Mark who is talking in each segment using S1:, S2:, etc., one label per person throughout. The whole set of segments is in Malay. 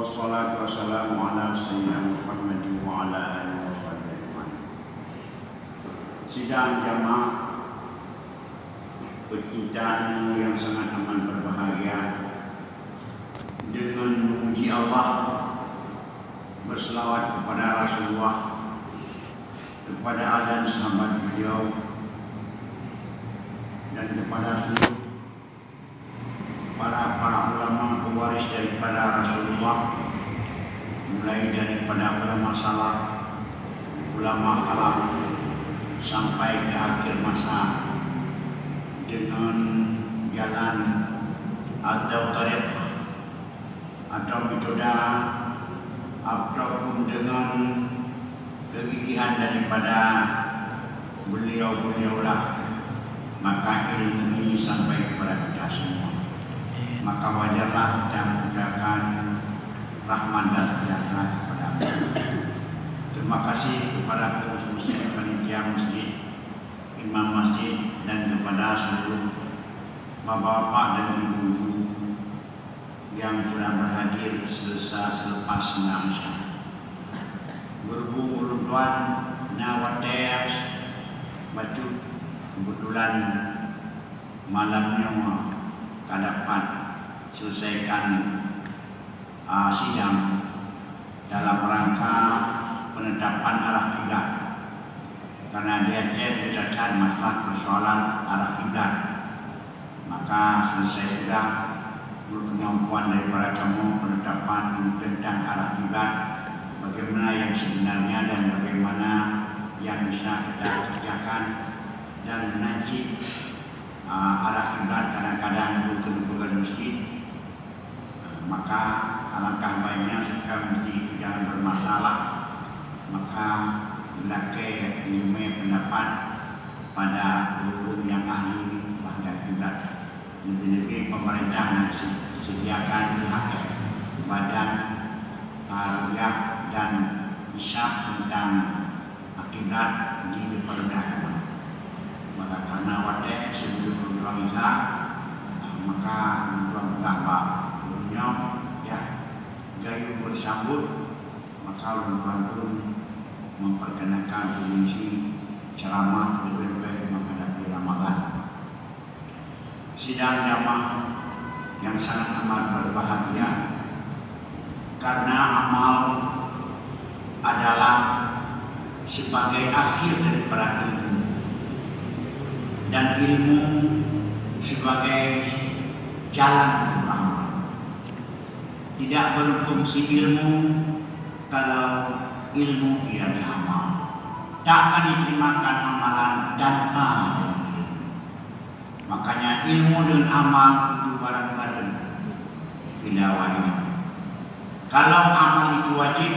S1: Wassalatu wassalamu ala sayyidina Muhammad wa ala alihi wa sahbihi. Sidang jamaah percintaan yang sangat amat berbahagia, dengan memuji Allah, berselawat kepada Rasulullah, kepada azan sahabat beliau, dan kepada seluruh para ulama pewaris daripada Rasulullah, mulai daripada ulama salaf, ulama khalaf sampai ke akhir masa, dengan jalan atau tariq atau metode ataupun dengan kegigihan daripada beliau-beliaulah, maka ilmu ini sampai kepada kita semua. Maka wajarlah kita mengucapkan rahmat dan sejahtera kepada Allah. Terima kasih kepada pengurus masjid, panitia masjid, imam masjid, dan kepada seluruh bapak-bapak dan ibu-ibu yang sudah berhadir selepas senang Isya. Berhubung tuan nawates baju kebetulan malamnya tak dapat selesaikan sidang dalam rangka penetapan arah kiblat, karena dia berdasarkan masalah persoalan arah kiblat. Maka selesai sudah berkemampuan daripada kamu penetapan tentang arah kiblat, bagaimana yang sebenarnya dan bagaimana yang bisa kita kerjakan, dan mengaji arah kiblat kadang-kadang bukan masjid. Maka alangkah baiknya jika masjid jangan bermasalah, maka hendaknya ilmu pendapat pada guru yang ahli bahasa kiblat. Lebih-lebih pemerintah sediakan badan rukyah dan hisab tentang kiblat di departemen. Maka karena wadah sebelum berjuang Isya, maka berjuang berapa gurunya ya gayu bersambut, maka berjuang pun memperkenalkan fungsi ceramah lebih-lebih menghadapi Ramadan. Sidang jamaah yang sangat amat berbahagia, karena amal adalah sebagai akhir daripada ilmu, dan ilmu sebagai jalan beramal. Tidak berfungsi ilmu kalau ilmu tidak diamal. Tak akan diterimakan amalan dan ilmu. Makanya ilmu dan amal itu bareng-bareng. Filawahnya. Kalau amal itu wajib,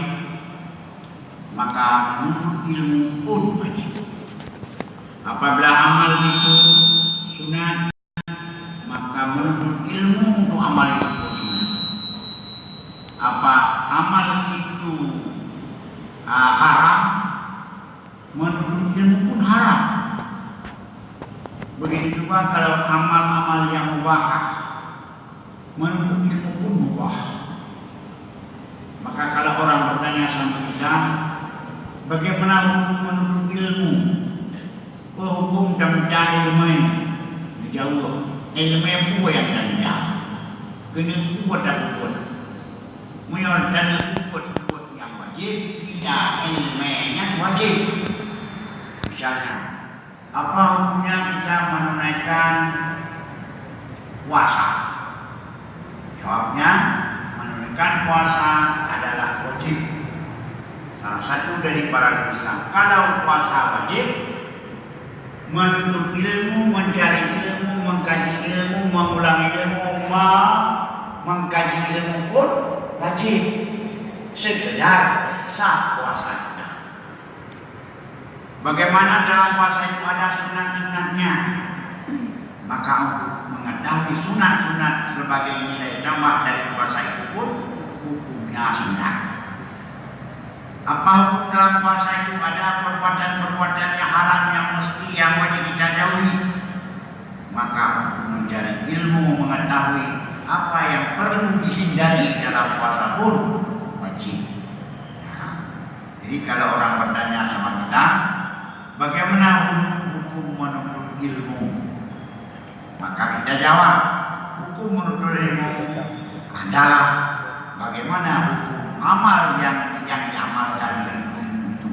S1: maka menuntut ilmu pun wajib. Apabila amal itu sunat, maka menuntut ilmu untuk amal itu pun sunat. Apa amal itu haram, menuntut ilmu pun haram. Begitu juga kalau amal-amal yang mubah, menuntut ilmu pun mubah. Maka kalau orang bertanya sama kita, bagaimana hukum menuntut ilmu? Hukum dan ilmu dijauh. Ilmu pun yang tidak. Kena kuat dan kuat. Menyordan kuat yang wajib, tidak ilmunya wajib. Misalnya, apa hukumnya kita menunaikan puasa? Jawabnya, menunaikan puasa adalah wajib. Salah satu dari para Islam. Kalau puasa wajib, menuntut ilmu, mencari ilmu, mengkaji ilmu, mengulangi ilmu, mengkaji ilmu pun wajib. Sekedar sah puasa kita. Bagaimana dalam puasa itu ada sunat-sunatnya? Maka untuk mengetahui sunat-sunat sebagai nilai tambah dari puasa itu pun hukumnya sunat. Apa hukum dalam puasa itu? Ada perbuatan-perbuatan yang haram yang mesti yang wajib kita jauhi. Maka mencari ilmu mengetahui apa yang perlu dihindari dalam puasa pun wajib. Jadi kalau orang bertanya sama kita, bagaimana hukum menuntut ilmu? Maka kita jawab, hukum menuntut ilmu adalah bagaimana hukum amal yang diamalkan ilmu itu.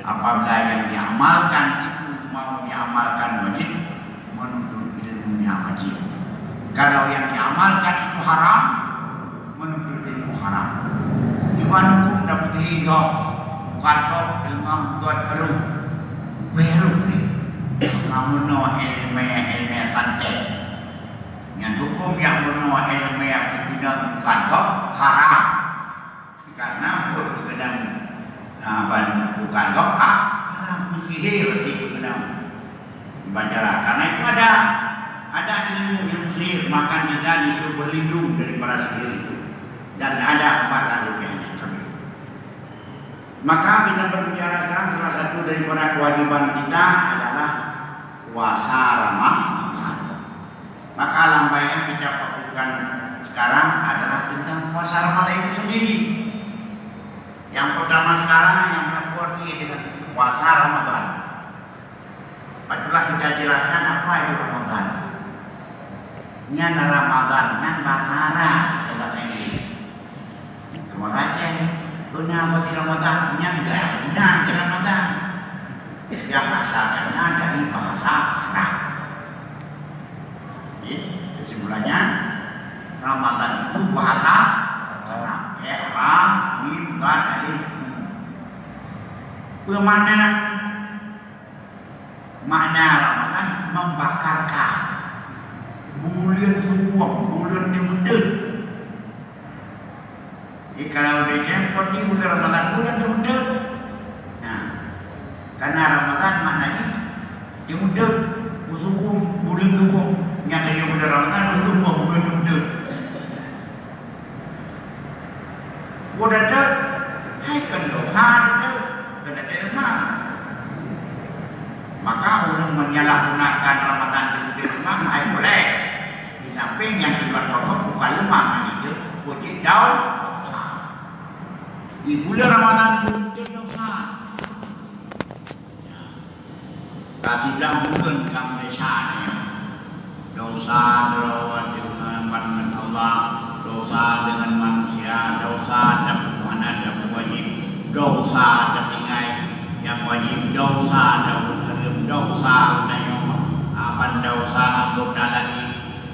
S1: Apabila yang diamalkan itu mau diamalkan wajib, menuntut ilmunya wajib. Kalau yang diamalkan itu haram, menuntut ilmu haram. Gimana hukum dapat hidup? Kantor dengan tuan perlu beruk ni kamu no ilmu santet yang hukum yang menua ilmu yang tidak kantor haram karena berkenaan bukan lokal haram sihir di berkenaan bacara karena itu ada ilmu sihir maka kita disuruh berlindung daripada sihir itu dan ada obat rukyahnya. Maka kita berbicara sekarang salah satu daripada kewajiban kita adalah puasa Ramadan. Maka lambai yang kita fokuskan sekarang adalah tentang puasa Ramadan itu sendiri. Yang pertama sekarang yang berarti dengan puasa Ramadan. Itulah kita jelaskan apa itu Ramadan. Ini adalah Ramadan dengan batara bahasa Inggris. Kemudian punya apa Ramadan? Punya enggak? Punya Ramadan. Yang asalnya dari bahasa Arab. Jadi kesimpulannya Ramadan itu bahasa Arab. Arab, mim, dan alif. Bermakna makna Ramadan membakarkan bulan semua, bulan dimudut. Jadi kalau dia jemput di bulan Ramadan, bulan dimudut. Nah, karena Ramadan maknanya dimudut, usung bulan semua. Yang saya bulan Ramadan, semua bulan dimudut. Bulan itu, hai kendohan itu, kena terima. Maka orang menyalahgunakan Ramadan dimudut memang hai boleh. Di samping yang dibuat pokok bukan lemah, itu wajib daun. Di bulan Ramadan berhenti dosa. Tadi bilang bukan kamu desanya. Dosa berawal dengan pandangan Allah, dosa dengan manusia, dosa dapat mana dapat wajib, dosa dapat ingai yang wajib, dosa dapat haram, dosa yang apa dosa anggap lagi,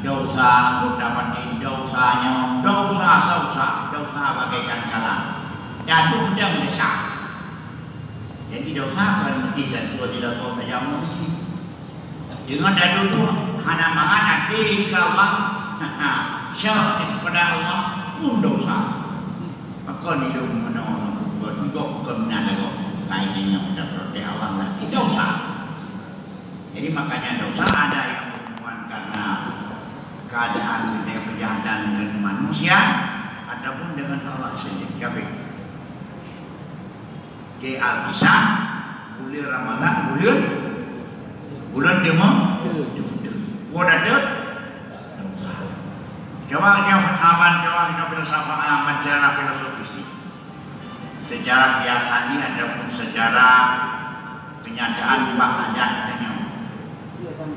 S1: dosa anggap dapat dosa yang dosa bagaikan kalam. Jatuh dia mendesak. Jadi dosa kan tidak tidak tahu saja mungkin. Jangan dadu tu hanya makan nanti kawan. Syah kepada Allah pun dosa. Maka ni dia menolong juga kebenaran lagi. Kainnya sudah berarti Allah mesti dosa. Jadi makanya dosa ada yang bukan karena keadaan dia kejahatan dengan manusia ataupun dengan Allah sendiri. Jadi di Al-Kisah bulan Ramadan bulan demo bulan dosa. Coba kita filsafat secara filosofis secara kiasani ataupun secara kenyataan bahkan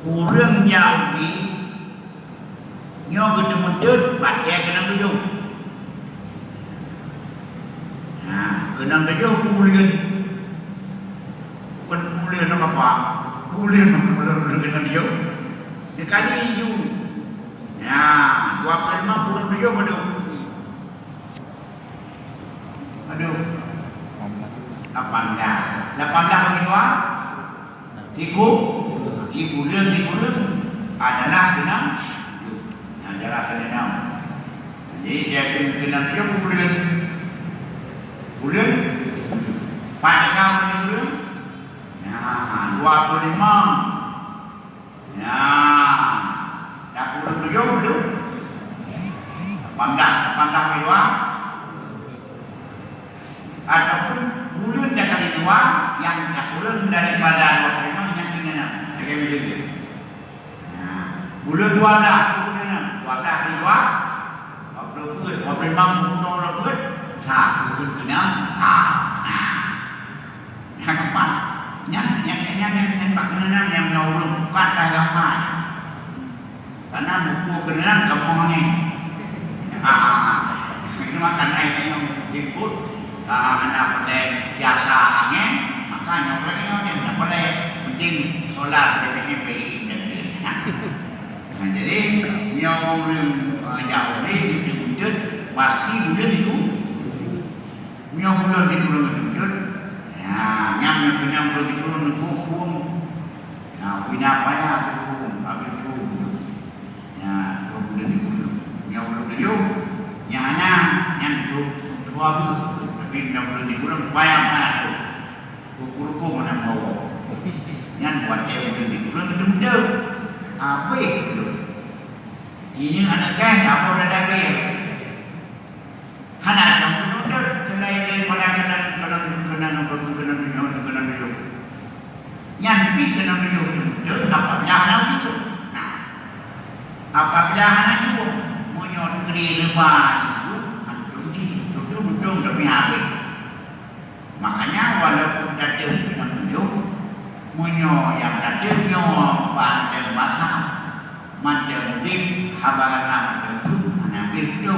S1: kurang Yahudi nyo ketemu dud baca kena tujuh. Nah, kena tujuh kemuliaan. Bukan kemuliaan apa? Kemuliaan kena tujuh. Dikali hijau. Ya, 25 kurang tujuh aduh. Aduh. 18 bagi dua. Tiku. Di bulan adalah genap. Adalah genap. Jadi dia kena tujuh bulan pada kamu bulan. Ya, 25. Ya, dah 27 belum? 18 kedua. Ataupun bulan dah kali dua yang dah bulan daripada 25 yang ini nak. Bulan 12 bulan 12 kedua memang bunuh lebet, tak kena kapan? Yang pak kenal yang menurun bukan dalam karena buku kenal kamu ni. Ini makan air yang ikut anak pada jasa angin, makanya orang yang tak boleh penting solar dari PI nanti. Jadi yang jauh ni diwujud pasti bulan itu, yang bulan itu diwujud. Yang punya bulan itu dihukum, punya apa ya dihukum, habis itu, bulan itu, yang bulan itu, yang anak, yang tua tu, tapi yang bulan itu payah tu, hukum mana bawa, yang buat dia bulan itu bulan apa itu? Ini anak kan, apa dah lagi? Anak yang benar selain daripada kena yang bikin itu apabila anak itu, apabila anak itu menyorot negeri lepas itu, betul tapi habis. Makanya walaupun ada menunjuk, yang ada pada masa macam dim habaran itu anak itu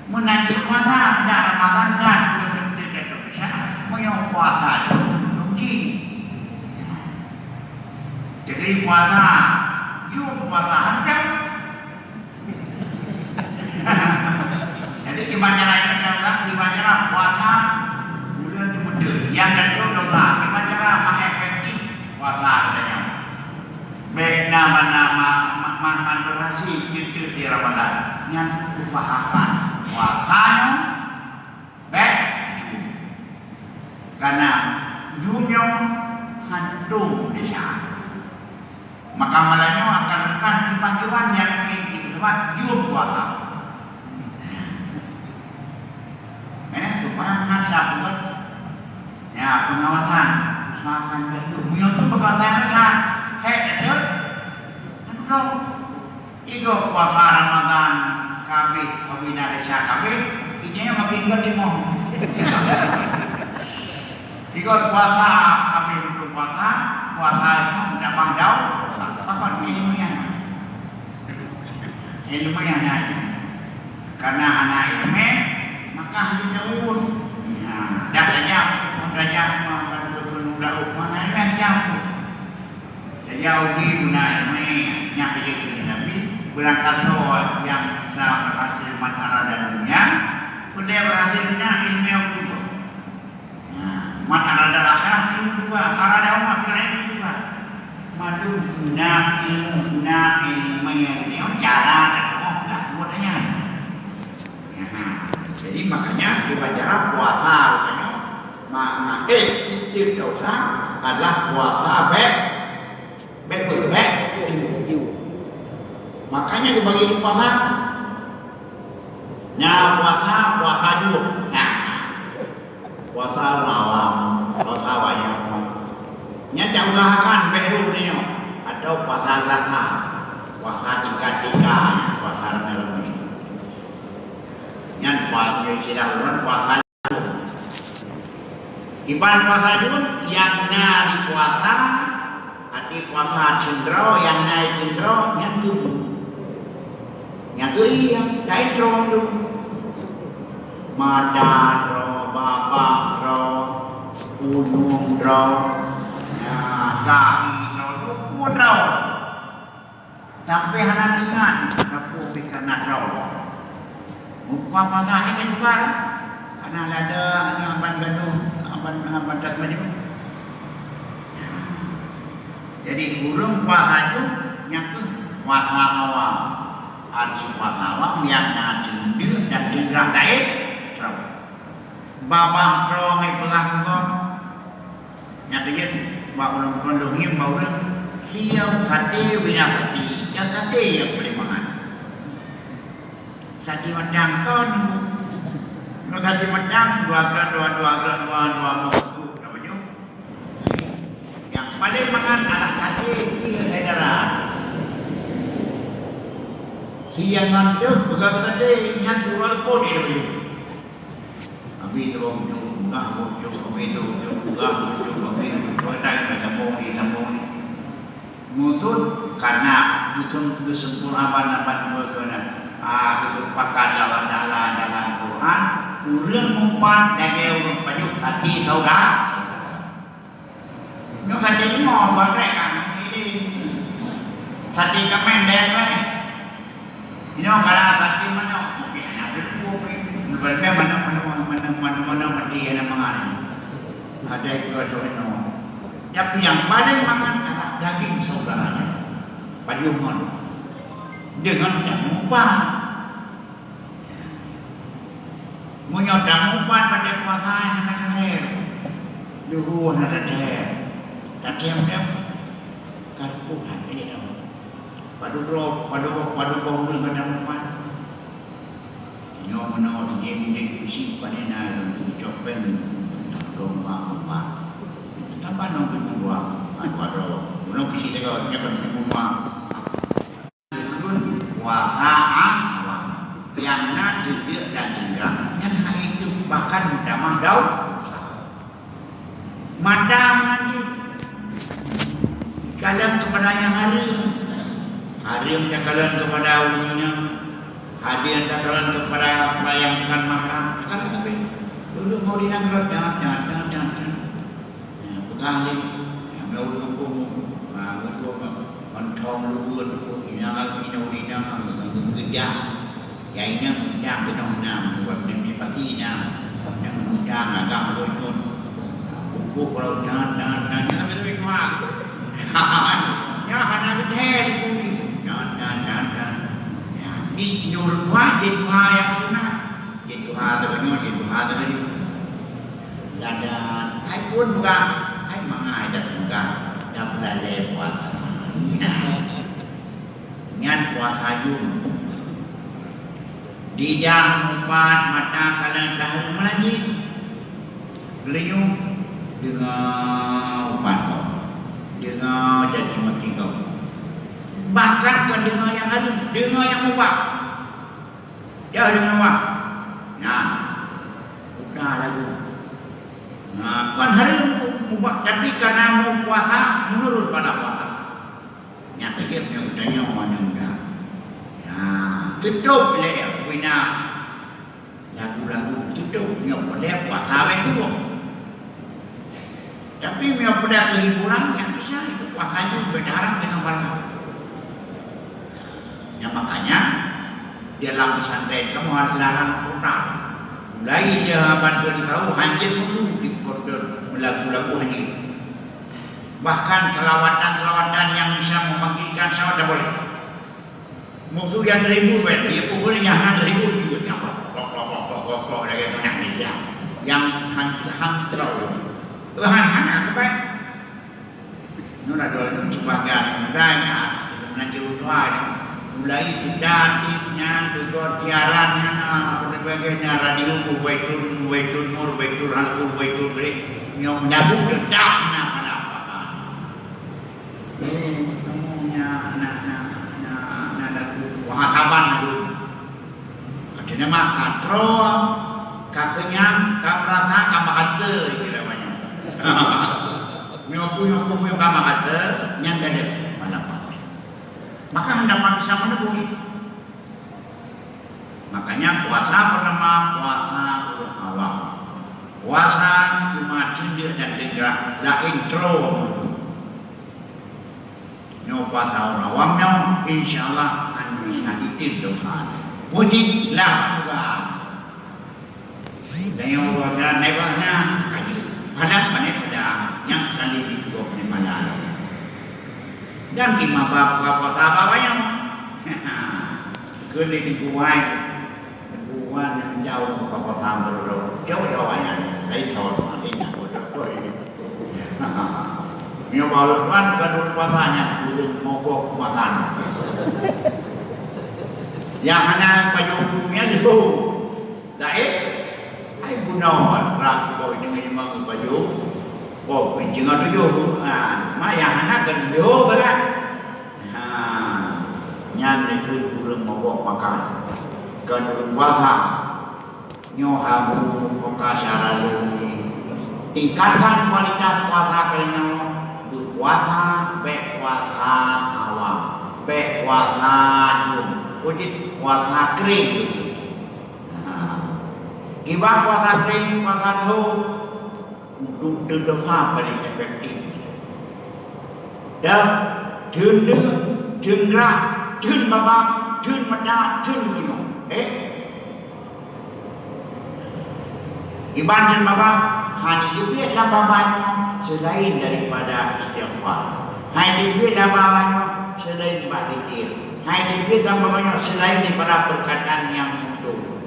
S1: menanti puasa dah Ramadan kan belum bisa menyo puasa itu rugi. Jadi puasa jum puasa hendak. Jadi gimana puasa bulan itu yang dan dosa gimana efektif puasa adanya. Baik nama-nama manfaat itu di Ramadan yang usahakan puasanya baik karena jumnya hantu dia maka malahnya akan kipan-kipan yang tempat jum puasa supaya mengasah buat ya pengawasan usahakan itu itu berkata ada kau ikut puasa Ramadan kabeh pembina desa kabeh ini yang makin gede mau ikut puasa kabeh untuk puasa itu tidak pandau apa ilmunya karena anak ilmu maka dijauh dasarnya betul-betul mana yang jauh sejauh ini guna ilmu yang berjaya Nabi berangkat yang bisa berhasil matara dan dunia sudah berhasilnya ilmu yang kedua matara dan akhirat ilmu kedua arada umat ilmu kedua madu guna ilmu yang ini cara dan tidak buatnya jadi makanya dibaca puasa makanya istri dosa adalah puasa baik makanya dibagi puasa puasa juga puasa lawam puasa wayang tak usahakan baru ni atau puasa zakat puasa tiga puasa rame-rame yang puasa istilah orang puasa ibarat puasa itu yang di puasa hati puasa cendro yang naik cendro yang tu iya naik cendro tu mada ro bapa ro gunung ro kaki ro pun ro sampai anak ingat aku bikin ro muka puasa ini bukan karena ada yang abang gaduh abang dak macam jadi burung puasa itu yang tu puasa awam arti puasa awam yang ada tindu dan tindak lain babah rongai pelangkong nyatanya buat orang kondongnya baru siap sate winakati dan sate yang boleh makan sate macam kon sate macam dua yang paling makan adalah sate di daerah siangan dia pegang tadi nyan dua pun dia bagi. Abi terus enggak muncul abi terus enggak muncul abi terus tak sambung ni. Mutun karena mutun kesempurnaan apa berkena. Kesempatan dalam Quran urang mumpat dan urang pajuk hati saudara. Nyok saja ni mau buat mereka ini sati kamen dah ni. Ini kalau sati mana? Okey, nak berbuat mana mati yang mangan. Ada ikut sono. Tapi yang paling makan adalah daging saudaranya. Pajuman dengan damupan. Munyot damupan pada puasa yang ada. Dulu ada deh. Katiam dia kaspuhan ini dah. Paduko dengan damupan. Nyo meno game kusi panena copen domba apa. Tambah nombor dua. Waduh, belum kusi tengok ni kan rumah. Yang nak dia dan tinggal yang hari itu bahkan damang daun madam lagi kalian kepada yang hari yang kalian kepada ulinya hadir yang kalian kepada melayangkan mahram kalian tapi dulu mau dinanggut jangan pegang ni mau hukum mentong luar ina kerja yang ini yang benar buat demi patinya yang agak berikut buku kalau jangan lebih kuat ya hanya betul jangan ni nyuruh wajib yang benar jadi tadi ladan ai pun bukan ai mangai dah bukan dah lewat nyan puasa jum di dalam empat mata kalian dah melajit beliau dengan empat kau dengan jadi mati kau bahkan ke dengan yang ada dengan yang ubah jauh dengan ubah udah lagu kan hari ubah tapi karena mau puasa menurut pada puasa nyakitnya udahnya mana mudah tutup le wina lagu-lagu tutup nyo pada puasa itu tapi nyo pada hiburan yang bisa itu puasa itu berdarang dengan malam ya makanya dalam pesantren kamu larang putar mulai dia beritahu hancur musuh di koridor lagu-lagu haji bahkan selawatan yang bisa membangkitkan syahwat tak boleh musuh yang 1000 dia pukul yang 1000 juga nyapa lagi tengah ni yang hang terlalu hang apa nu ada sebagian mudanya menanti utuan mulai kudatnya juga tiarannya berbagai radio buaitur nur buaitur halku buaitur nyom dabu dedak apa saban itu adanya mah katro kakenyang kamrasa kamakate iki namanya nyopu kamakate nyang gede malapan maka hendak bisa menebus makanya puasa pertama puasa awal puasa cuma cindir dan tegak la intro puasa awamnya insyaallah bisa ditindak wujudlah juga dan yang orang nebahnya kaji pada yang kali dikuap ni malam dan kima bapa yang kali dikuai yang jauh bapa sambil jauh yang dari tahun ini yang balapan kadul puasanya belum mogok makan yang hanya pajunya dulu lain ai gunawan rak kau dengan imam baju kau jangan tujuh ma yang hanya kan dia berat nyan itu kurang mabok makan. Kedua nyohamu pokasyara lumi. Tingkatkan kualitas puasa kalian. Puasa, puasa awam, puasa jum, ujit puasa kering. Iba puasa kering, puasa jum, untuk dosa paling efektif. Dan Jun gerak, jun babak, jun mata, jun gunung. Iban jun babak, hanya dibiarlah babanya selain daripada istighfar. Hanya dibiarlah babanya selain berzikir. Hanya dibiarlah babanya selain daripada perkataan yang mutu.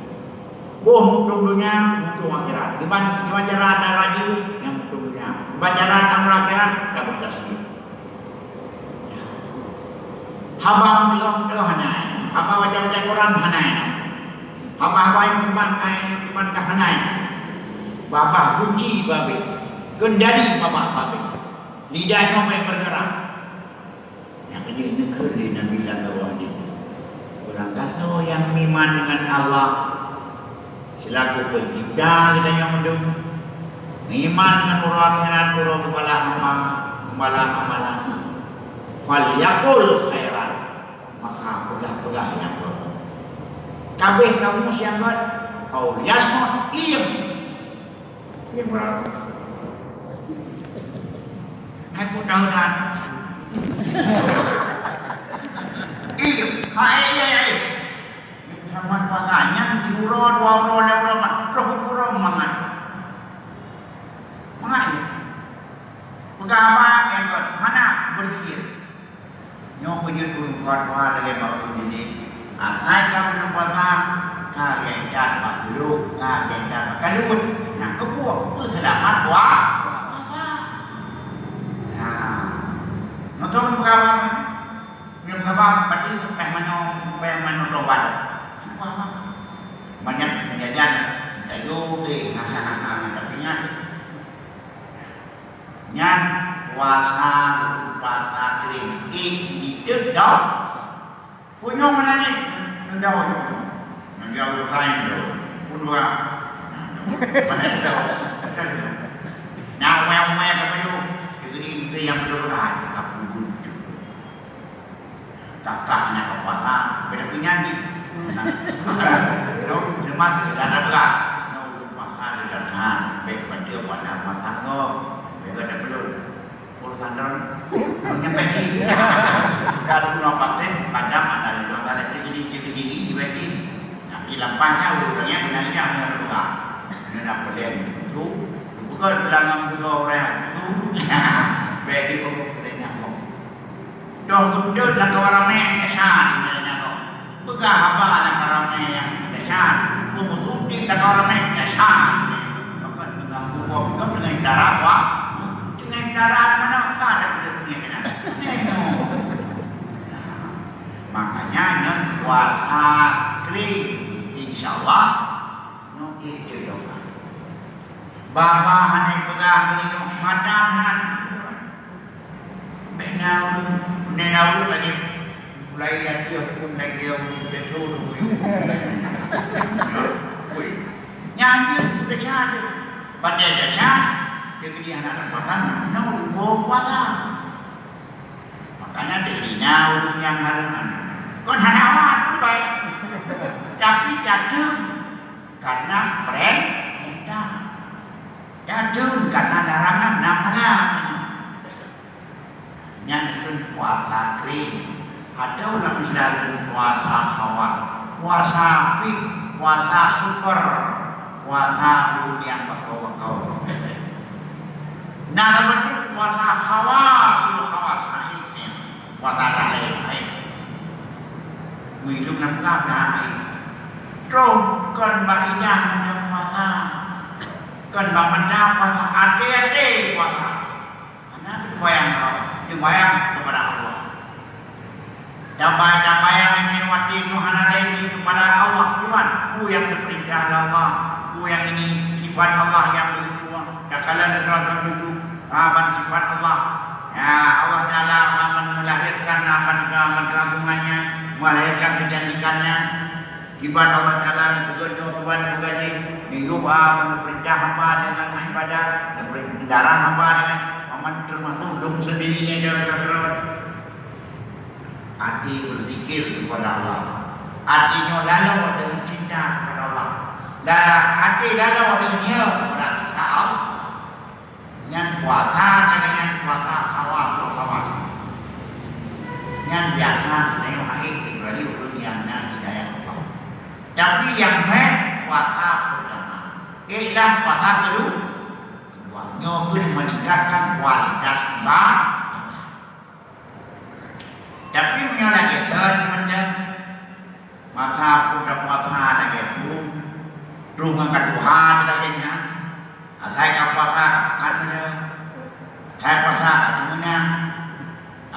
S1: Mutu dunia, mutu akhirat. Iban cara ada rajin yang mutu dunia. Iban cara ada akhirat, tak bertasbih. Haba mendiam hanai, haba baca Quran hanai, haba yang kuman hanai, babah kunci babe, kendali babah babe, lidahnya main bergerak. Yang ini negeri di Nabi Lakawadi. Orang kata yang iman dengan Allah selaku pencipta kita yang mendung, iman dengan urut akhirat urut kepala amalan. Falyakul khairan, maka pegah-pegah yang berlaku. Kabeh kamu siangkan, kau yasmut iem. Iem berlaku. Aku tahu kan. Iem, hai. Sama tuanya, curo, dua roh mangan. Pegah apa yang kau, mana berzikir. Nyo punya turun kuat-kuat dari bawah ini. Asal kamu nampak kalian dan dulu, kalian dan kalut. Nah, kebuah, selamat wah. Nah, nonton berapa? Yang berapa? Pasti mana dobat. Banyak jajan, tahu deh. Tapi nyan puasa kering ini tidak punya mana ni menjauh sain tu kedua mana jauh nak mewah kamu jadi saya yang berdoa kamu lucu kakaknya kepuasa beda penyanyi terus semasa ada lah puasa ada kan baik pada pada puasa tu baik ada belum urusan menyampaikan dalam vaksin pada masalah jadi dibagiin. Nah, ilampahnya urutannya benarnya menurut nak pelem itu bukan dalam sore itu bagi pokoknya kok. Dah sudah nak kawarame kesan namanya kok. Bukan apa nak kawarame yang kesan, pemusuh nak kawarame kesan. Bukan mengganggu kok dengan cara apa? Dengan cara mana tak ada punya kena. Makanya dengan puasa kering, insyaAllah nuki dosa. Bapa hanya pegang minum madahan. Menau lagi mulai dia pun lagi sesuatu. Nyanyi udah jadi, pada dasar jadi anak pasan, nol puasa. Makanya dirinya ulung yang haruman. Kon harawan baik. Tapi jatuh karena perintah. Jatuh karena larangan namanya. Yang sun puasa kering. Ada ulang istilah puasa khawas, puasa pik, puasa super, puasa ulung yang bakau-bakau. Nah, betul puasa khawas, puasa lain. Minum nak lain. Terus kan beridah macam puasa. Kan benda puasa ade puasa. Anak itu bayang kau, dibayang kepada Allah. Damai yang melewati Tuhan ada ini kepada Allah. Tuhan, ku yang diperintah Allah, ku yang ini sifat Allah yang begitu. Tak kala negara begitu, aman sifat Allah. Ya Allah Taala aman melahirkan aman keagungannya melahirkan kecantikannya. Ibadah Allah Ta'ala bekerja kepada bergaji, mengubah perintah hamba dengan ibadah, dan darah hamba dengan aman termasuk dom sendirinya jalan. Hati berzikir kepada Allah. Hatinya lalu dengan cinta kepada Allah. Dan hati lalu dengannya kepada Allah. Dengan puasa dengan puasa kawas. Dengan biasa dengan haid kecuali yang hidayah Allah. Tapi yang baik puasa pertama. Ialah puasa kedua. Nyokun meningkatkan kualitas ibadah. Tapi punya lagi terjadi maka puasa lagi pun rumah Tuhan lagi-nya. Saya puasa ada, saya puasa ada,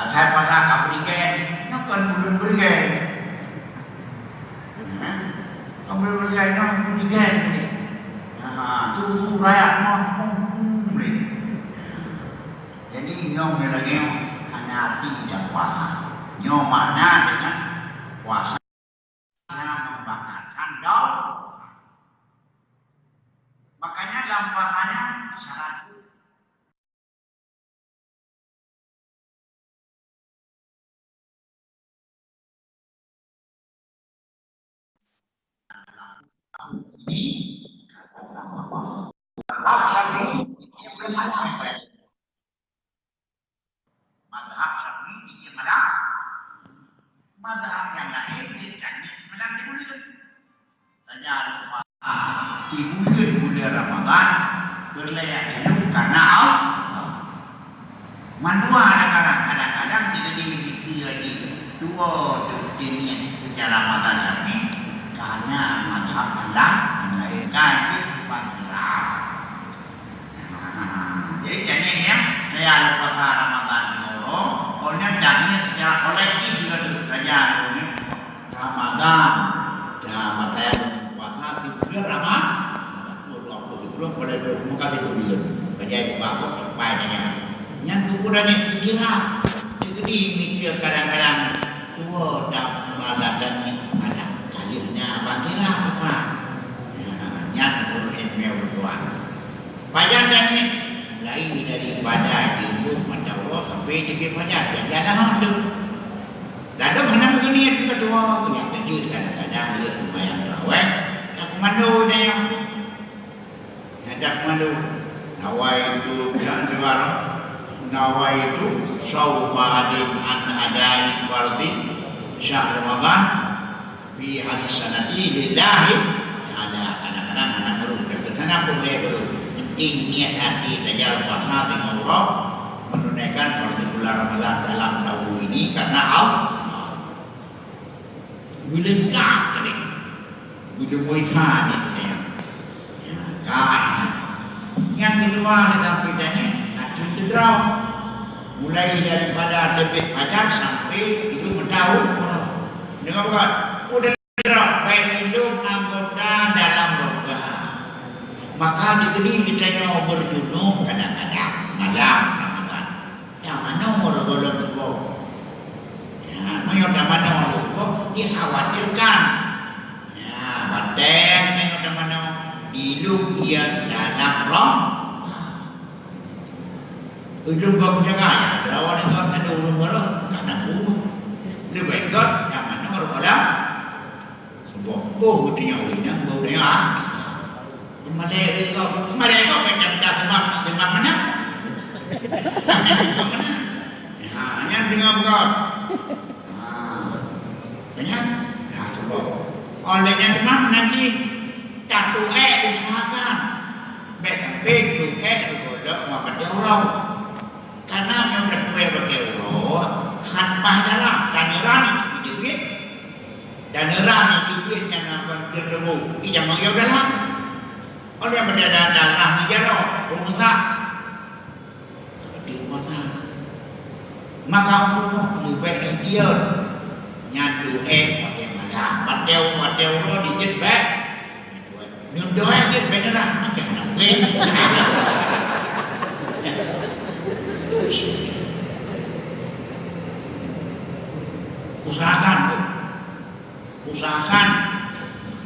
S1: saya puasa kabrigen, nyokun belum berigen. Kamu berigen, nyokun berigen. Susu rakyat jadi nyom lagi hanya tidak puasa. Nyom mana dengan puasa membakarkan dosa. Makanya dalam puasanya syarat ini Syafi'i yang bermanfaat. Mazhab Syafi'i dia malah mazhab yang lain dia malah dibulir. Tanya dibulir Ramadan berlayak hidup karena Allah. Manua kadang-kadang tidak dipikir lagi dua jenis secara mazhab Syafi'i karena mazhab Allah melahirkan kebanjiran. Jadi jadinya saya puasa Ramadan ini oleh jadinya secara kolektif juga saja Ramadan. Nah, saya puasa di bulan Ramadan. Belum boleh muka di bulan. Kerja bagus baiknya. Yang kemudian dikira jadi mikir kadang-kadang tua dah malah dan malah kalinya bangkira apa? Yang turun email berdoa. Payah dan lain daripada hidup macam Allah sampai jadi payah jalan tu. Dah ada mana begini kita tua punya kecil kadang-kadang dia sembahyang terawih. Tak komando dia. Ada komando. Nawai itu yang luar. Nawai itu saumadin an adai fardi syahr Ramadan fi hadis sanati lillahi ta'ala. Kadang-kadang anak baru kerana boleh baru penting niat hati tajal puasa dengan Allah menunaikan fardu bulan Ramadan dalam tahun ini karena Allah. Bila enggak ni, bila muita ni, yang kedua dalam bedanya satu cedera mulai daripada terbit fajar sampai itu mentahun. Dengar bukan? Udah cedera baik hidup anggota dalam roga. Maka digedi ditanya berjunub kadang-kadang malam Ramadan. Yang mana orang golong tu? Menyodar mana orang tu? Dikhawatirkan. Ya, batang menyodar mana? Diluk dia dalam roh. Ujung kau punya kaya. Lawan itu ada urut orang kadang bunuh. Lebih baik yang mana orang sebab boh dia orang boh dia. Malay kau macam sebab mana? Yang dengar kau. Banyak sebab oleh yang demam nanti tak usahakan baik sampai tu golok pada orang karena yang berdua pada orang khanpah jalan dan neran itu duit dan neran itu duit yang nampak berdebu ia mengiau dalam oleh berada dalam hijarah rumah seperti rumah maka Allah lebih baik dia nyatu pakai malam padel lo dijit baik nyum doa je beneran macam nak ben usahakan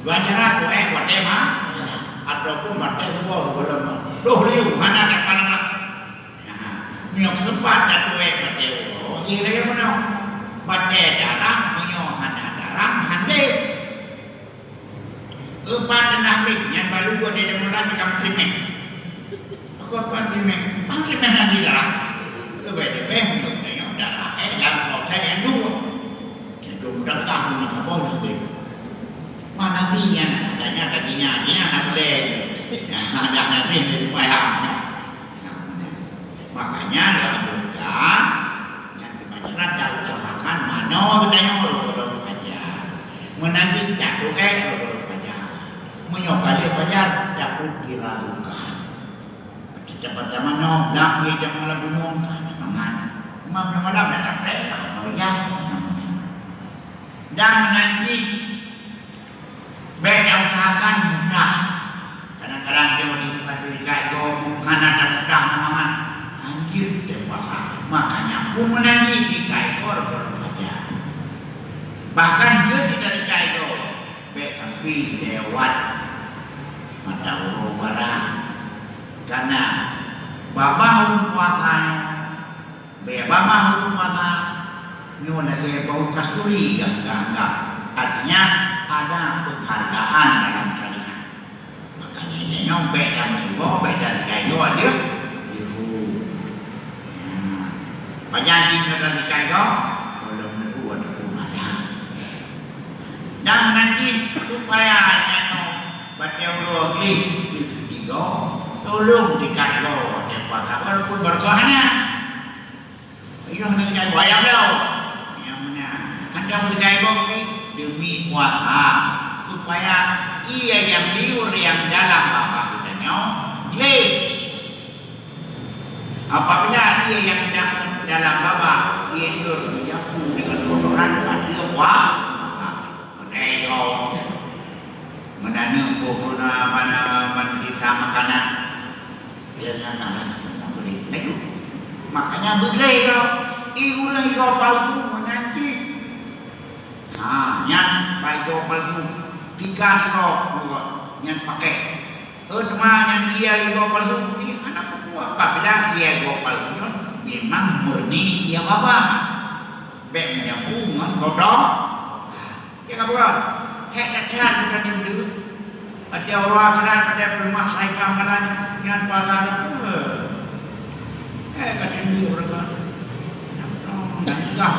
S1: Wajar tu buat tema ataupun buat sebuah belum. Doh liu mana tak panang. Nyok sempat tu buat tema. Ini lagi mana? Buat darah, nyok hana darah, hande. Empat nak yang baru buat dia mula macam klimek. Aku apa klimek? Klimek lagi darah. Lebih nyok darah. Lalu saya yang dulu. Saya dah tahu nak apa nanti. Mana ni yang adanya kajinya, ini anak boleh. Ada nanti di payahnya. Makanya lakukan yang dibacakan dan usahakan mana kita yang urut-urut saja. Menanti tak urut saja. Menyokali pajar dapat diragukan. Cepat mana nak dia jangan lebih mungkin. Memang malam dah mereka ya. Dan menanti baik yang usahakan mudah. Kadang-kadang dia diberikan itu karena tak sudah memang anjir dewasa. Makanya pun menanti dikaitkan berbahagia. Bahkan dia tidak dikaitkan baik sampai lewat mata urut barang. Karena bapa urut puasa, bapa urut puasa, ni orang dia bau kasturi enggak. Artinya ada penghargaan dalam syariat. Makanya dia nyobek dalam sebuah beda kayu dia biru. Penyanyi dari kayu belum buat ada. Dan nanti supaya nyanyo baca urut tiga tolong dikayu dia pada walaupun berkahnya. Iyo nak kayu ayam dah. Yang mana? Anda boleh kayu ni demi puasa supaya ia yang liur yang dalam bapa hudanya le apabila ia yang dalam bapa ia liur menyapu dengan kotoran pada puasa meneyo menana pokona mana kita makanan biasanya nak beli nego makanya beli kau iuran kau palsu menanti yang baik palsu 3 yang pakai yang dia palsu ini anak buah apabila dia palsu memang murni dia bapa baik menyambung kodok dia apa hek dah bukan dindu ada orang keran pada rumah saya kamalan yang pasar kata dia orang kan dan juga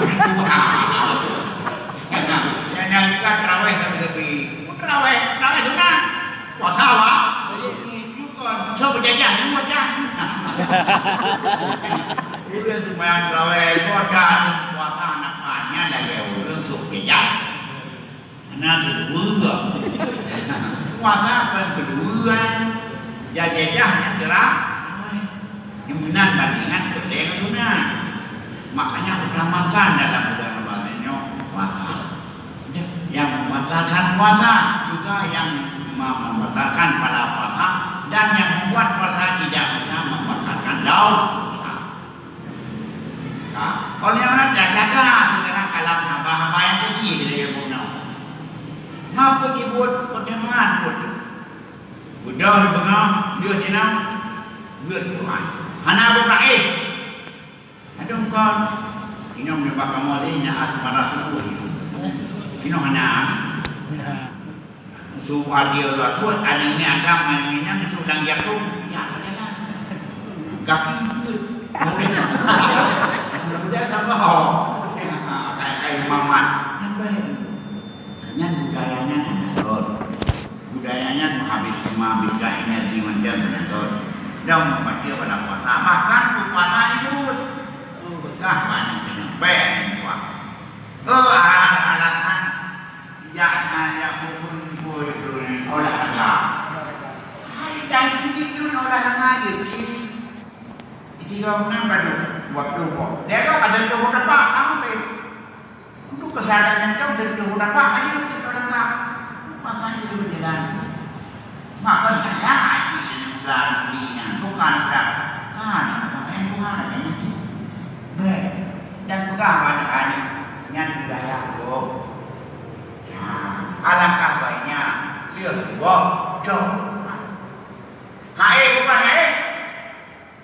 S1: jangan juga terawih tapi terawih sunat puasa apa? Juga coba jajah dua jam. Udah lumayan terawih sodan puasa anak banyak lagi udah sok jajah. Anak kedua, puasa apa kedua? Jajahnya terang, yang benar bandingan boleh sunat. Makanya utamakan dalam bulan Ramadannya puasa. Yang membatalkan puasa juga yang membatalkan pada puasa dan yang membuat puasa tidak bisa membatalkan puasa. Oleh orang dah jaga dengan kalam hamba-hamba yang kecil dari Buddha. Ngapa dibuat pertemuan Buddha? Buddha benar dia senang buat Tuhan. Hana berkait. Ada engkau ini menyebab kamu ini asmara suku. Kino hana su adio la buat ada ni agama ni nang su dang yakub ya ada kaki sudah tambah kayak mamat yang budayanya budayanya menghabiskan energi macam betul dan membaca pada puasa makan puasa itu betah banyak banyak alasan yang pun olahraga. Dan itu olahraga jadi itu orang pada waktu dia kan ada tu dapat ambil untuk kesadaran itu dari tu dapat aja itu olahraga masa itu berjalan maka saya aji dan dunia bukan dah kan bukan ada ini dan bukan pada hari yang budaya itu. Alangkah baiknya Jom. Hai bukan hai.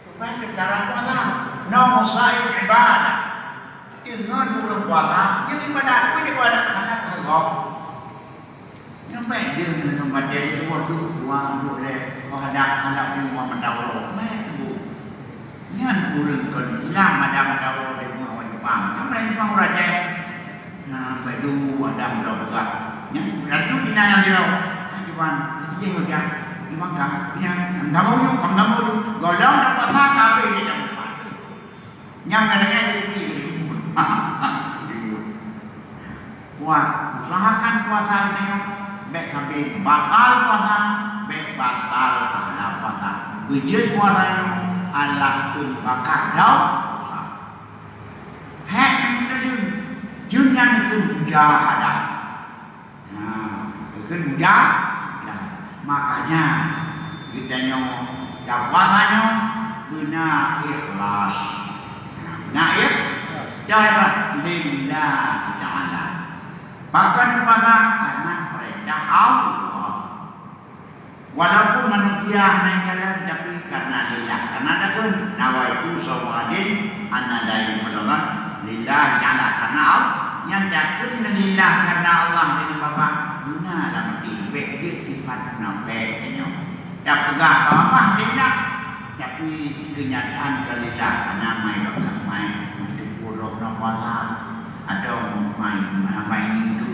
S1: Bukan cara puasa. Nama saya ibadah. Ingat bulan puasa. Jadi ibadah pun ibadah anak Allah. Nyampe dia dengan dia semua dua boleh anak ni mau mendawal. Mebu. Nyan kurang kali hilang ada mendawal di rumah Jepang. Nyampe Jepang raja. Nah, baju ada mudah-mudah. Yang ratu kita yang dia. Jepang, dia macam Jepang kan. Yang kamu golong dan puasa kabe di dalam. Yang mereka jadi Wah, usahakan puasa ini. Baik sampai batal puasa, baik batal pahala puasa. Wujud puasa itu Allah pun bakal dah. Hak yang itu junjang itu mujahadah. Itu mujahadah. Makanya kita dah puasanya guna ikhlas. Guna ikhlas lillah ta'ala. Bahkan puasa karena perintah Allah. Walaupun manusia naik jalan tapi karena lillah. Karena ada pun nawaitu sawadin anadai menolong lillah ta'ala karena Allah. Yang takut lillah karena Allah dari Bapa guna dalam diri sifat nafeknya. Tak pegang apa lillah tapi kenyataan ke lillah karena mai bakal mai hidup buruk nak puasa ada mai ini tu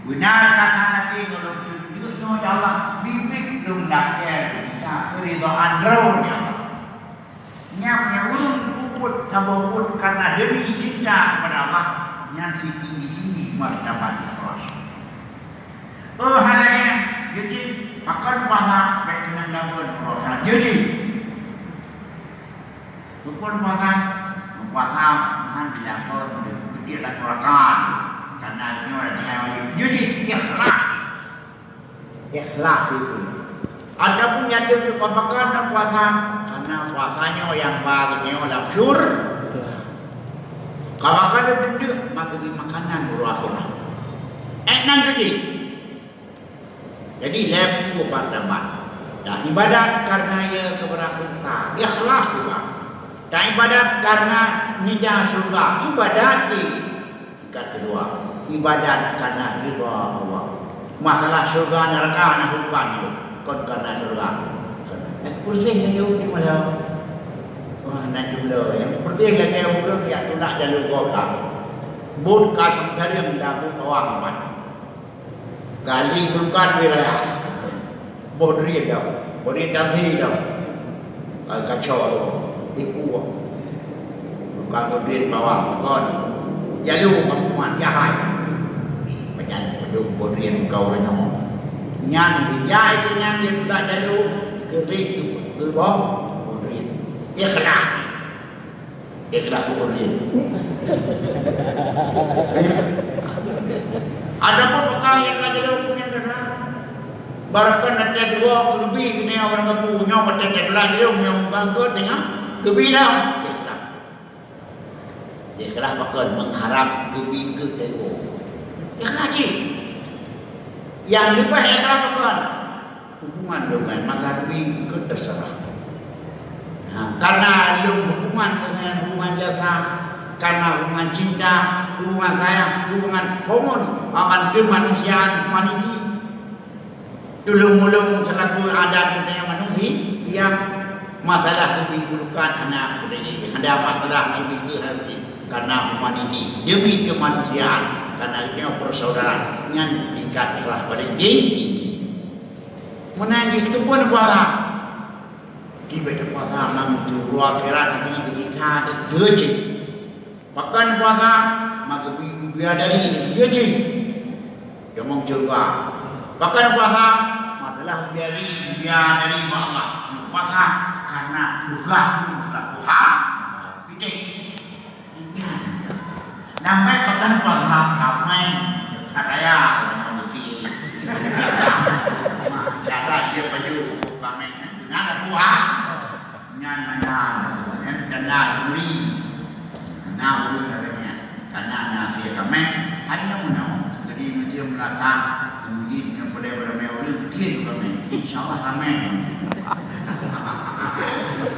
S1: benar kata Nabi kalau tunjuknya Allah bibit belum lakukan kita keridhaan drone nyamnya urun puput tabuput karena demi cinta kepada Allah yang si tinggi martabat ikhlas. Halanya jadi akan puasa baik dengan lawan puasa jadi bukan puasa han dilakukan dia lakukan karena ini orang yang jadi ikhlas itu. Ada pun yang dia berpapakan puasa karena puasanya yang baginya dalam syur. Kalau ada benda maka beri makanan berwakil. Enak jadi lepu berdebat. Dan ibadat karena ia kepada kita ikhlas juga. Dan ibadat karena nida surga. Ibadat di tingkat kedua. Ibadat karena ridha Allah. Masalah surga neraka nak bukan itu. Kon karena surga. Pusing dia jauh di mana? Wah, nak jumlah yang pusing lagi yang belum dia tu nak jalur kota. Bun kasam cari yang dapat bawah man. Gali bukan wilayah. Bodri dah. Bodri damhi dah. Kacau ibu. Bukan bodri bawah kon. Jalur perempuan jahat. Macam peduk bodri kau renyo. Nyan dia itu nyan dia tak jalur ketik ke bawah. Ikhlas bodri. Ada pun perkara yang lagi punya adalah barakan ada dua lebih kena orang punya macam adalah dia yang bangkit dengan kebilang ikhlas bahkan mengharap lebih ke dewa ikhlas lagi yang lebih ikhlas bahkan hubungan dengan maka lebih ke terserah. Karena hubungan dengan hubungan jasa, karena hubungan cinta, hubungan sayang, hubungan hormon, akan kemanusiaan humaniti. Tulung-mulung selaku adat budaya manusia, yang masalah kebilukan anak budaya, ada masalah lebih hati karena humaniti, demi kemanusiaan, karena ini persaudaraan yang tingkat kelas paling tinggi. Menangi itu pun buah. Ibadah puasa memang dua akhirat dengan kita terjadi. Bahkan puasa maka biar dari terjadi. Dia mau coba. Bahkan puasa masalah dari Allah. Puasa karena tugas itu sudah Tuhan. Itu. Sampai bahkan puasa ramai saya orang bukti. Masalah dia baju ramai. Nada Tuhan, nada beri, nada katanya, karena nasi kami hanya menau. Jadi macam melata, mungkin yang boleh bermain mungkin kami. InsyaAllah ramai.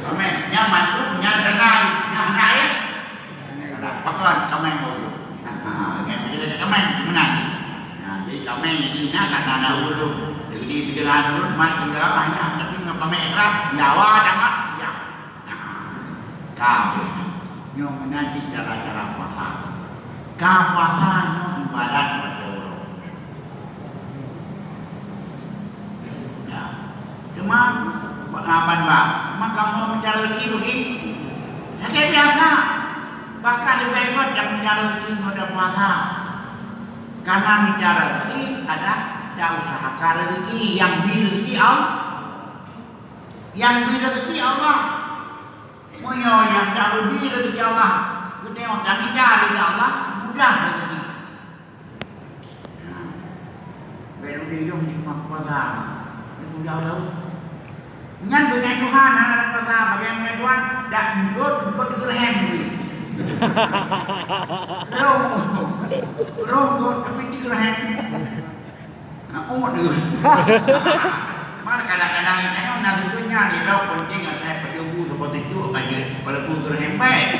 S1: Ramai. Nyaman tu, nyaman senang. Nyaman ya. Pakai kami dulu. Jadi kami menang. Jadi kami jadi nak karena ada dulu. Jadi pikiran dulu, mat juga banyak. Tapi kami kerap, Jawa dapat. Ya. Kami. Nyom mengaji cara-cara puasa. Puasa nyom ibadat kepada Allah. Cuma abang maka mau mencari rezeki begitu. Saya biasa. Bahkan lebih hebat yang mencari rezeki pada puasa. Karena mencari rezeki ada usaha rezeki yang rezeki Allah. Yang rezeki Allah. Moyo yang tak lebih rezeki Allah. Kita tengok dan mencari Allah mudah rezeki. Baru dia jom cuma puasa. Itu jauh. Ngan dengan Tuhan anak puasa bagaimana Tuhan dak ikut digerhem ni. Rong tapi digerhem. Umur dia. Mana kadang-kadang tengok nabi punya ni dah penting saya perlu seperti itu aja walaupun gerhem baik.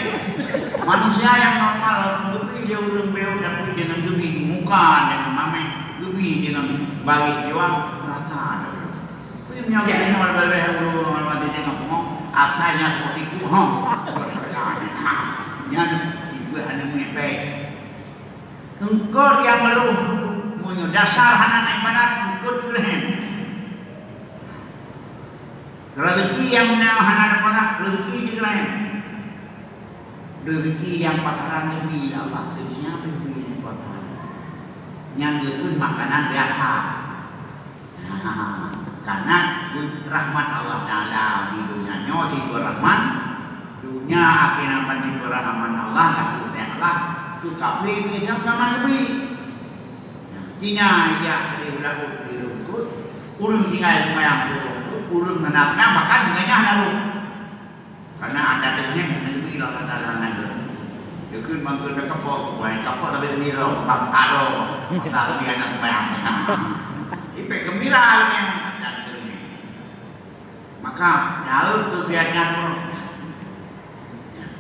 S1: Manusia yang normal lebih dia urang beu tapi dengan lebih muka dengan mamen lebih dengan bagi jiwa rata. Yang ini malah berbeza dulu malah dia ngomong asalnya seperti itu, yang juga hanya mengepek. Engkau yang belum punya dasar anak ibadat engkau dirhem. Rezeki yang anak ibadat rezeki dirhem. Rezeki yang pakaran lebih Allah rezekinya lebih pakaran. Yang itu makanan biasa. Karena rahmat Allah Ta'ala di dunia di rahmat dunia akhirat di rahmat Allah yang Allah itu kabli itu sama lebih tina ya diulang dirungkut urung tinggal semayang dirungkut urung menapna bahkan dengannya lalu karena ada dengan lebih Allah Ta'ala nanti dia kun mangkul kapok tapi ini loh bang aro tak dia nak semayang ipek gembira ni. Maka jauh kegiatan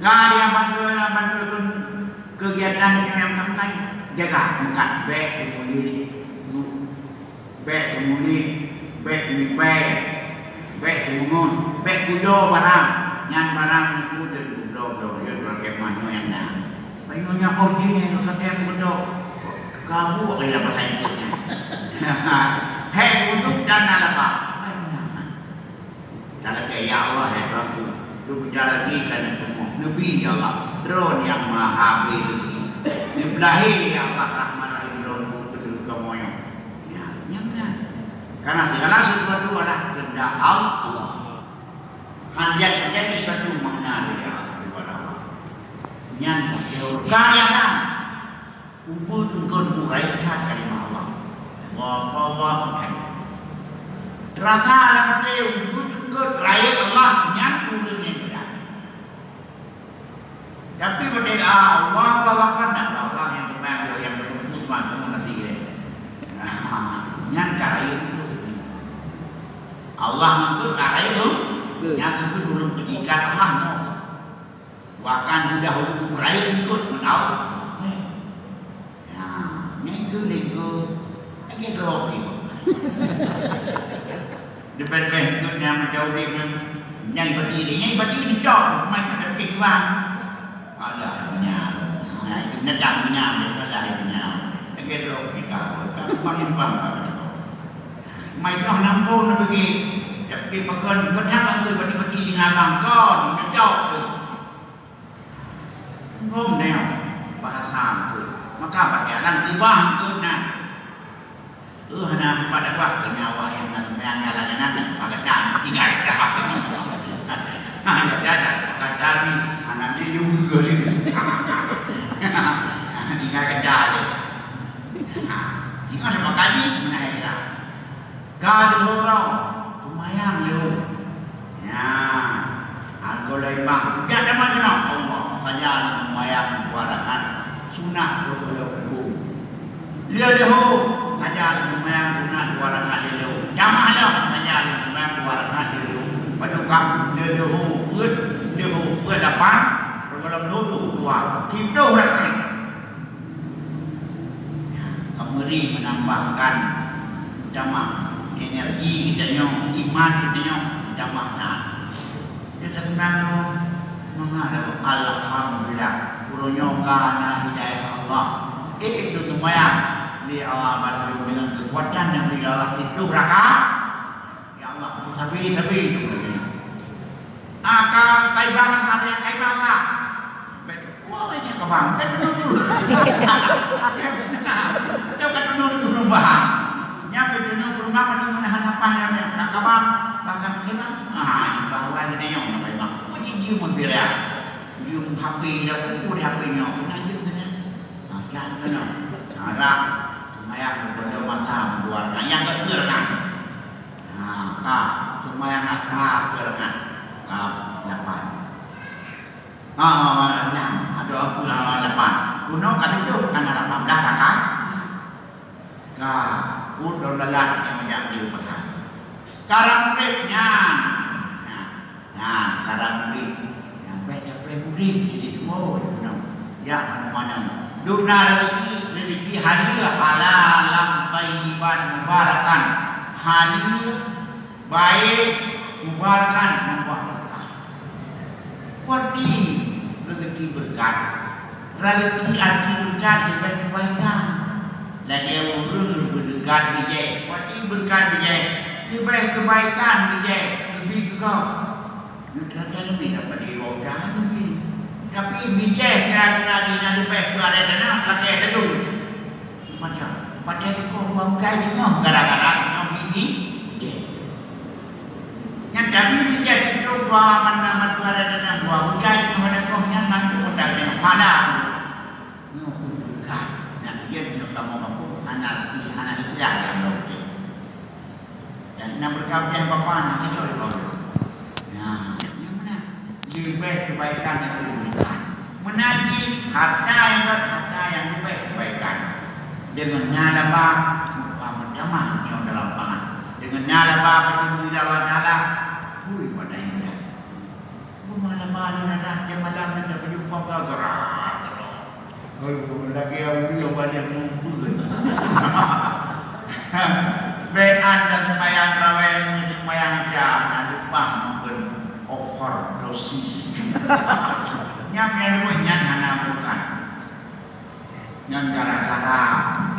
S1: nggak ada yang bantu kegiatan yang sampai jaga bukan baik semuli baik semungun baik pujo barang yang barang itu do ya berbagai macam yang dah banyak pergi ni setiap pujo kamu ada bahasa Inggrisnya hei untuk dan apa dalam ya Allah ya Rabbu itu bicara lagi kan semua Nabi ya Allah drone yang maha beli Ibrahim ya Allah rahman rahim drone itu kemoyong ya kan karena segala sesuatu adalah kehendak Allah hanya terjadi satu makna dari Allah kepada Allah yang kaya kan kumpul muraikan kalimah Allah wa rasa dalam dia wujud raya Allah nyatu dengan dia. Tapi pada Allah balakan dan Allah yang terbaik yang berkumpul semua nanti dia. Nyata raya itu. Allah mengatur raya itu. Nyata itu belum pendidikan Allah. Bahkan sudah hukum raya ikut menahu. Ini itu. Ini doa itu. Depan-depan itu yang menjauh yang berdiri jauh macam kepikiran ada punya nedang punya ada punya begitu kita makin bangga mai noh nampun bagi tapi pekan kadang tu berdiri dengan bangkon jauh tu ngom neo bahasa tu maka berjalan tiba tu nah hana pada waktu nyawa yang jalan-jalan pada dan tinggal dah. Ada kata ni anaknya juga ni. Tinggal kerja. Tinggal sama kali menaik dah. Kalau orang lumayan yo. Ya, aku lagi bang. Dia ada mana Allah saja lumayan buaran sunah dulu. Dia dah saja lumayan sunah buaran ada lo. jamalah menyal sembahyang dua rakaat dulu. Padahal dia buat lapan, kalau duduk dua, tiga rakaat. Kemari menambahkan jamaah energi kita iman kita jamaah nak. Kita senang menghadap alhamdulillah. Purunya karena hidayah Allah. Itu semua di awal dengan kekuatan yang beri Allah itu rakaat. Ya Allah, tapi kau kaibang ada kaibang tak? Wah, ini kebang. Kan dulu. Dia kan dulu bahang. Nya betul rumah mana menahan apa yang nak kabang bahkan kena. Bahawa ada yang kaibang. Oh, jadi membela. Yung HP dah pun HP nya. Nanti dengan. Jangan ada semayang pada mata keluarga yang kekerangan. Semayang atas kekerangan. Lapan. Ada lapan. Kuno kan itu ada 18 rakaat. Udah lelah yang diupakan. Sekarang muridnya. Sekarang murid. Yang baca murid jadi semua. Ya mana-mana. Dunia rezeki hadir halal tayyiban mubarakan. Hadir baik mubarakan membuat berkah. Wadi rezeki berkat. Rezeki arti berkat lebih kebaikan. Lagi urus berkat bijak. Wadi berkat bijak. Lebih kebaikan bijak. Lebih kekal. Kita lebih dapat dirojan lebih. Tapi bijak kira-kira di nanti pek ada dana pakai dulu. Macam pakai kau bangkai semua gara-gara yang biji. Yang tadi bijak itu dua mana ada dana dua bangkai semua ada kau yang nanti udah yang pada. Bukan. Yang dia punya kamu anak Islam yang lokal. Dan nak berkabung bapa nak kacau itu. Yang mana? Lebih kebaikan itu. Menagih harta yang lebih kebaikan dengan nyala menjamah yang dalam pangan dengan nyala bertemu dalam nyala pada indah malam-malam ada malam ada berjumpa gerak lagi yang banyak mumpul bean dan sembahyang raweh sembahyang jam lupa overdosis yang dua yang hana bukan yang gara-gara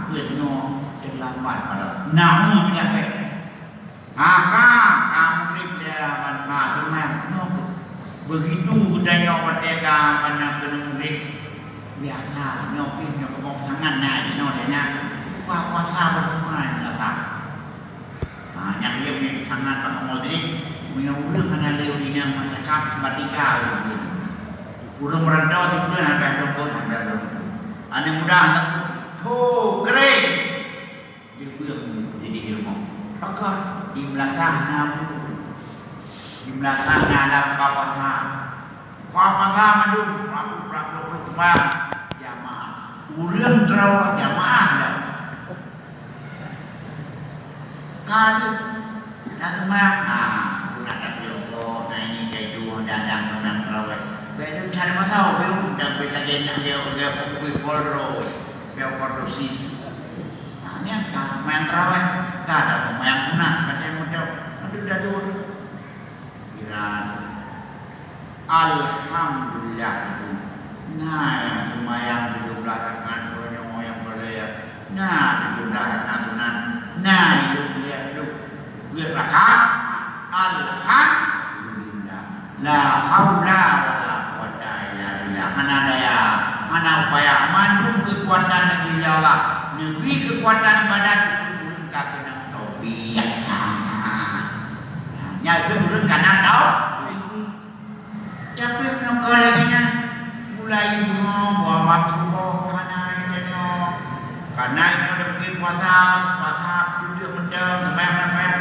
S1: penuh terlambat pada namun tidak baik kamu dia manfaat semua begitu budaya mereka pada penuh biasa nyopin nyokong tangan naik nolnya puasa bersama apa yang dia punya tangan pada modri punya udah karena lewinya masyarakat batika urung merantau itu ada dokter ada. Anak muda anak kering. Itu yang jadi ilmu. Maka di belakangnya dalam kapal madu prabu jamaah. Urang terawat jamaah dah. Kali nak guna tak joko, ini keju dan terawat. Betul cari masalah, belum dah berkajian dia polro, dia polrosis. Ini yang main terawat, tak ada main sunat, macam macam, aduh dah dulu. Kira, alhamdulillah. Nah, yang sembahyang di jumlah rakaat yang boleh. Nah, di jumlah rakaat sunan. Nah, itu dia rakaat. Alhamdulillah. La haula mana daya, mana upaya mandung kekuatan negeri Allah, negeri kekuatan badan itu kita kena taubiah. Itu turun kanan tau. Tapi kalau lagi mulai buah waktu karena itu ada pergi puasa tujuh menjam sampai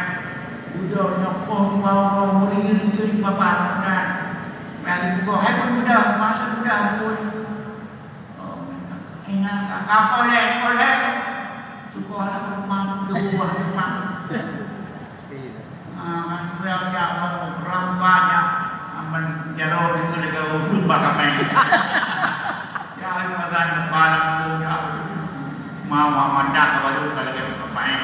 S1: udah nyokoh mulai bapak kan. Bagi buku, hai pun mudah, masa mudah pun. Enak, kau boleh. Suka orang rumah, dua rumah. Beliau orang banyak menjauh itu dekat urut bakal main. Ya, makan kepala tu, ya, mau manda kalau kalau kita main.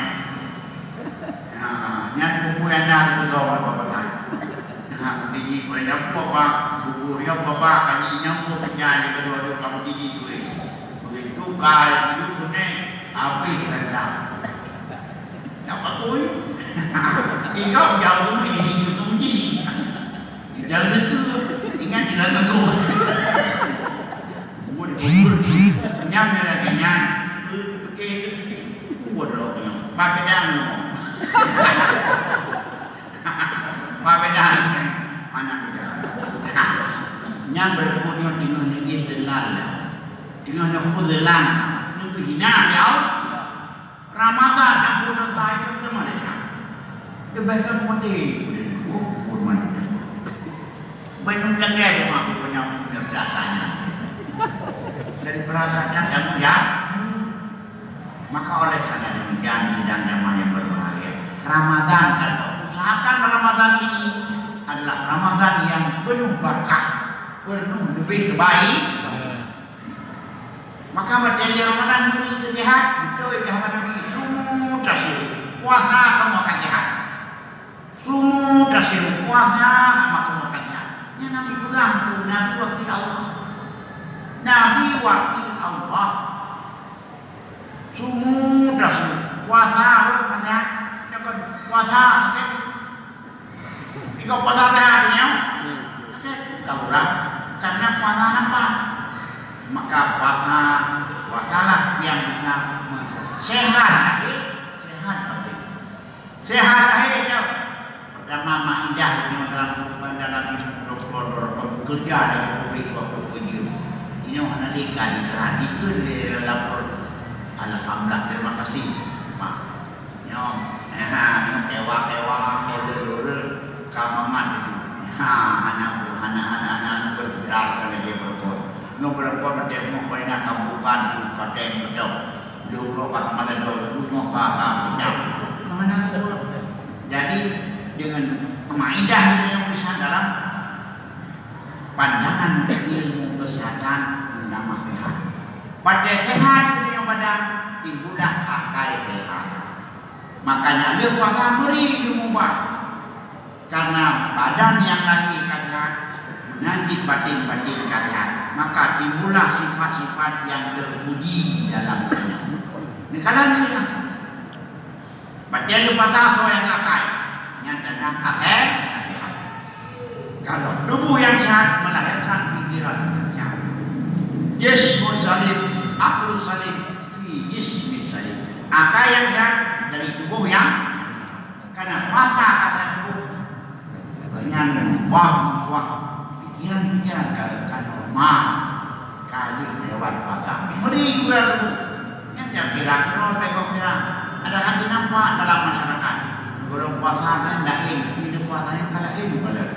S1: Yang buku yang ada itu kawan bapak saya. Tinggi banyak bapak, buku yang bapak kami yang buku penyanyi kedua kamu tinggi tu. Begitu kali itu ni, apa yang dah? Apa tu? Ikaw jauh ini itu begini. Jangan itu ingat tidak lagu. Kenyang ya kenyang. Bodoh yang pakai dang. Pakai dang mana dia. Yang berpunyai dengan ini telal. Dengan khudlan. Itu hina dia. Ramadan yang punya saya itu mana dia? Kebahagiaan mudi. Belum lagi rumah punya datanya. Dari perasaan dan ya, maka oleh karena demikian sidang jamaah yang berbahagia. Ramadan kalau usahakan Ramadan ini adalah Ramadan yang penuh berkah, penuh lebih baik. Maka berdiri Ramadan beri sehat, betul Ramadan ini semua tersil. Puasa kamu akan sehat. Semua tersil puasa kamu akan sehat. Yang Nabi bilang tu Nabi wakil Allah. Nabi wakil Allah. Semua tersil puasa mana? Jangan puasa sakit. Ikut puasa sehat ni, sakit. Tahu lah. Karena puasa apa? Maka puasalah yang bisa sehat lahir, sehat batin. Sehat lahir dia pertama maindah dalam doktor kerja dari publik waktu kerja. Ini orang nanti kali sehat itu dia lapor. Alhamdulillah terima kasih Pak. Nyom, tewa oleh kamaman itu. Anak bergerak kalau dia berbuat. Nombor kau dia mau kena kambukan tu kadang betul. Dulu kat mana dulu mau kata pinjam. Mana tu? Jadi dengan kemaidah yang bisa dalam pandangan ilmu kesehatan nama sehat. Pada sehat yang badan timbullah akal sehat. Makanya dia puasa beri diubah. Karena badan yang lagi sehat nanti batin-batin kalian, maka timbullah sifat-sifat yang terpuji di dalam dunia. Ini kalau ini kan, batin lupa tahu yang akai, yang tenang akai. Kalau tubuh yang sehat melahirkan pikiran yang sehat. Jismun salim, aklu salim, fi jismi salim. Akal yang sehat dari tubuh yang, karena mata kata tubuh dengan wah. Yang dijaga normal kali lewat pasar. Beri juga dulu. Yang dia kira kalau mereka kira ada lagi nampak dalam masyarakat. Kalau puasa kan lain, hidup puasa yang kalah ini kalau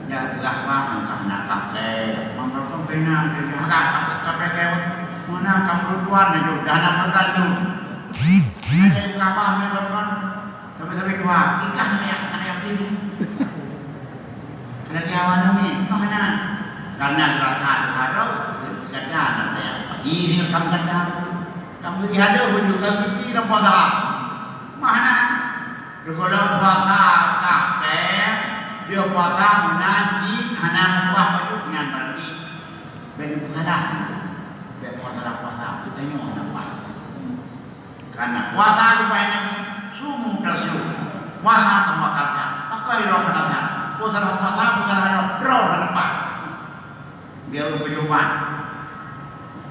S1: ya belah bang nak kakek, mangkal pembina, kakek mana kamu tuan itu dana berlalu. Ada yang ngapa mereka kan sampai dua ikan yang tinggi. Lagi awal ni, mana? Karena rasa ada, kerja nanti apa? Ini kamu kerja, kamu tiada pun juga kita nampak tak? Mana? Kalau puasa kakek, dia puasa menanti anak buah itu dengan berarti benar salah. Puasa kita ni orang apa? Karena puasa itu banyak semua tersiu. Puasa sama kata, pakai roh kata. Puasa bukan hanya roh dan apa. Dia berjuang.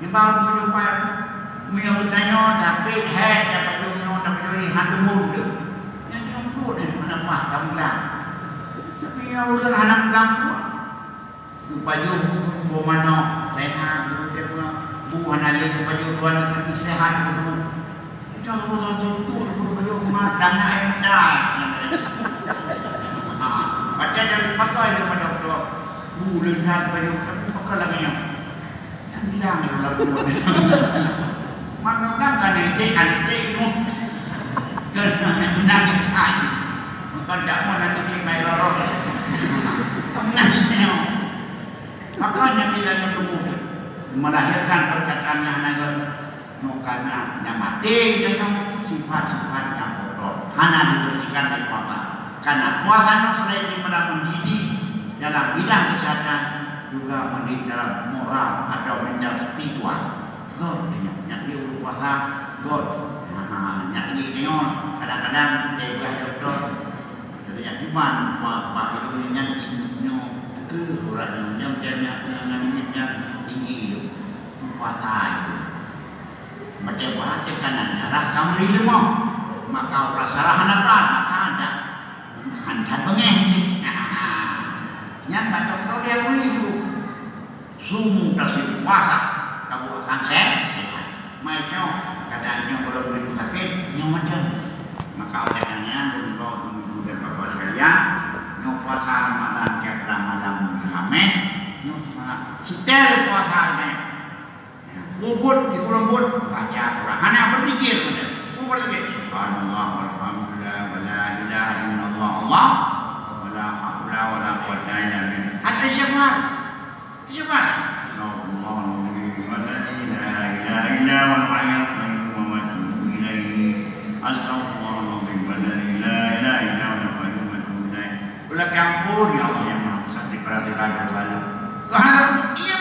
S1: Dia berjuang. Mio tanya dapat head dapat jumio hantu muda. Yang dia pun mana mah kamu lah. Tapi yang urusan anak kamu. Baju bu mana sehat dia pun bu analis baju tuan sehat dulu. Itu urusan tu baju mana dana endah. Baca dari pakai daripada doktor. Lihat baju pakai lagi yang bilang dalam maka kan ini adik-adikmu kerana menangis air. Kau tak mau nanti main lorong. Menasihnya. Makanya bila nunggu melahirkan perkataan yang naga karena yang mati dengan sifat-sifat yang bodoh. Hana dibersihkan dari puasa. Karena puasa selain daripada mendidik dalam bidang kesehatan juga mendidik dalam moral atau mental spiritual. God, yang dia puasa God. Yang ini neon kadang-kadang dia buat doktor. Jadi yang gimana pak itu nyanyi ke surat yang tinggi itu puasa itu. Macam mana tekanan darah kamu lima maka rasa hanapan maka ada hantar pengeng. Yang baca kau dia itu sumur kasih puasa kamu akan sehat. Macam kadang-kadang kalau begitu sakit yang macam maka olehnya untuk dan bapak sekalian yang puasa Ramadan kira malam Muhammad yang setel puasanya bubut di kurung bubut baca Quran hanya berzikir subhanallah walhamdulillah wala ilaha illallah Allah wala haula wala quwwata illa billah ada siapa Allah la ilaha illa huwal hayyul qayyum wa atubu ilaihi astaghfirullahaladzim wa la ilaha illa huwal qayyum wa atubu ilaihi ulah campur ya Allah yang maha besar diperhatikan selalu kehadap iya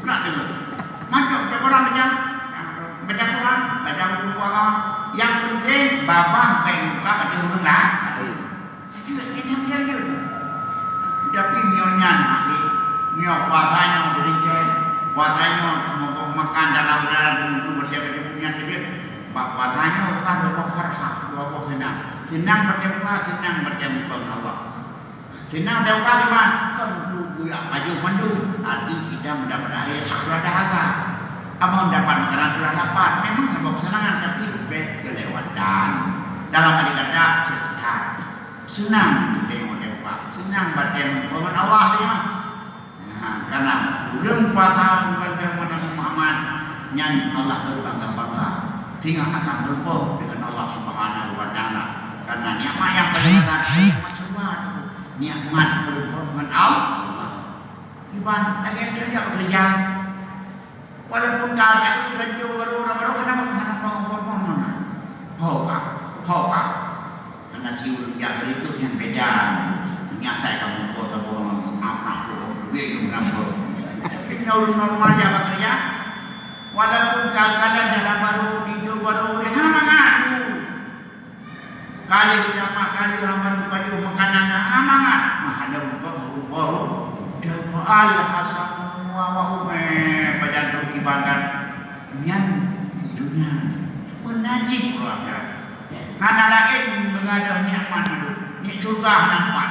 S1: nak dengar macam orang baca Quran baca buku Quran yang penting babah buka pada huruf lah kita dia tapi nyonya nanti nyok puasanya berikan puasanya mau makan dalam udara itu berjaga punya sedikit puasanya kan dua farha dua senang berjumpa senang berjumpa Allah senang berjumpa di mana kan dulu maju mandu arti kita mendapat air surah dahaga kamu mendapat makanan surah dapat memang sebuah kesenangan tapi kelewatan dalam arti kata sekitar senang berjumpa senang berjumpa Allah ya. Karena belum puasa bagaimana Muhammad yang Allah berbangga-bangga tinggal akan berkumpul dengan Allah Subhanahu wa taala karena nikmat yang paling besar nikmat nikmat berkumpul dengan Allah ibarat ayat dia bekerja walaupun keadaan kerja baru kenapa mana hoka karena siul yang itu yang beda nyasai kamu kota bohong apa itu kenapa? Tapi normal ya bekerja. Walaupun kalian dalam baru tidur baru semangat. Kali berapa kali orang baju makanan semangat. Mahalau baru doa hasan wa pada kibarkan yang tidurnya menajik keluarga. Hana lagi mengadah nikmat itu. Ni surga nampak.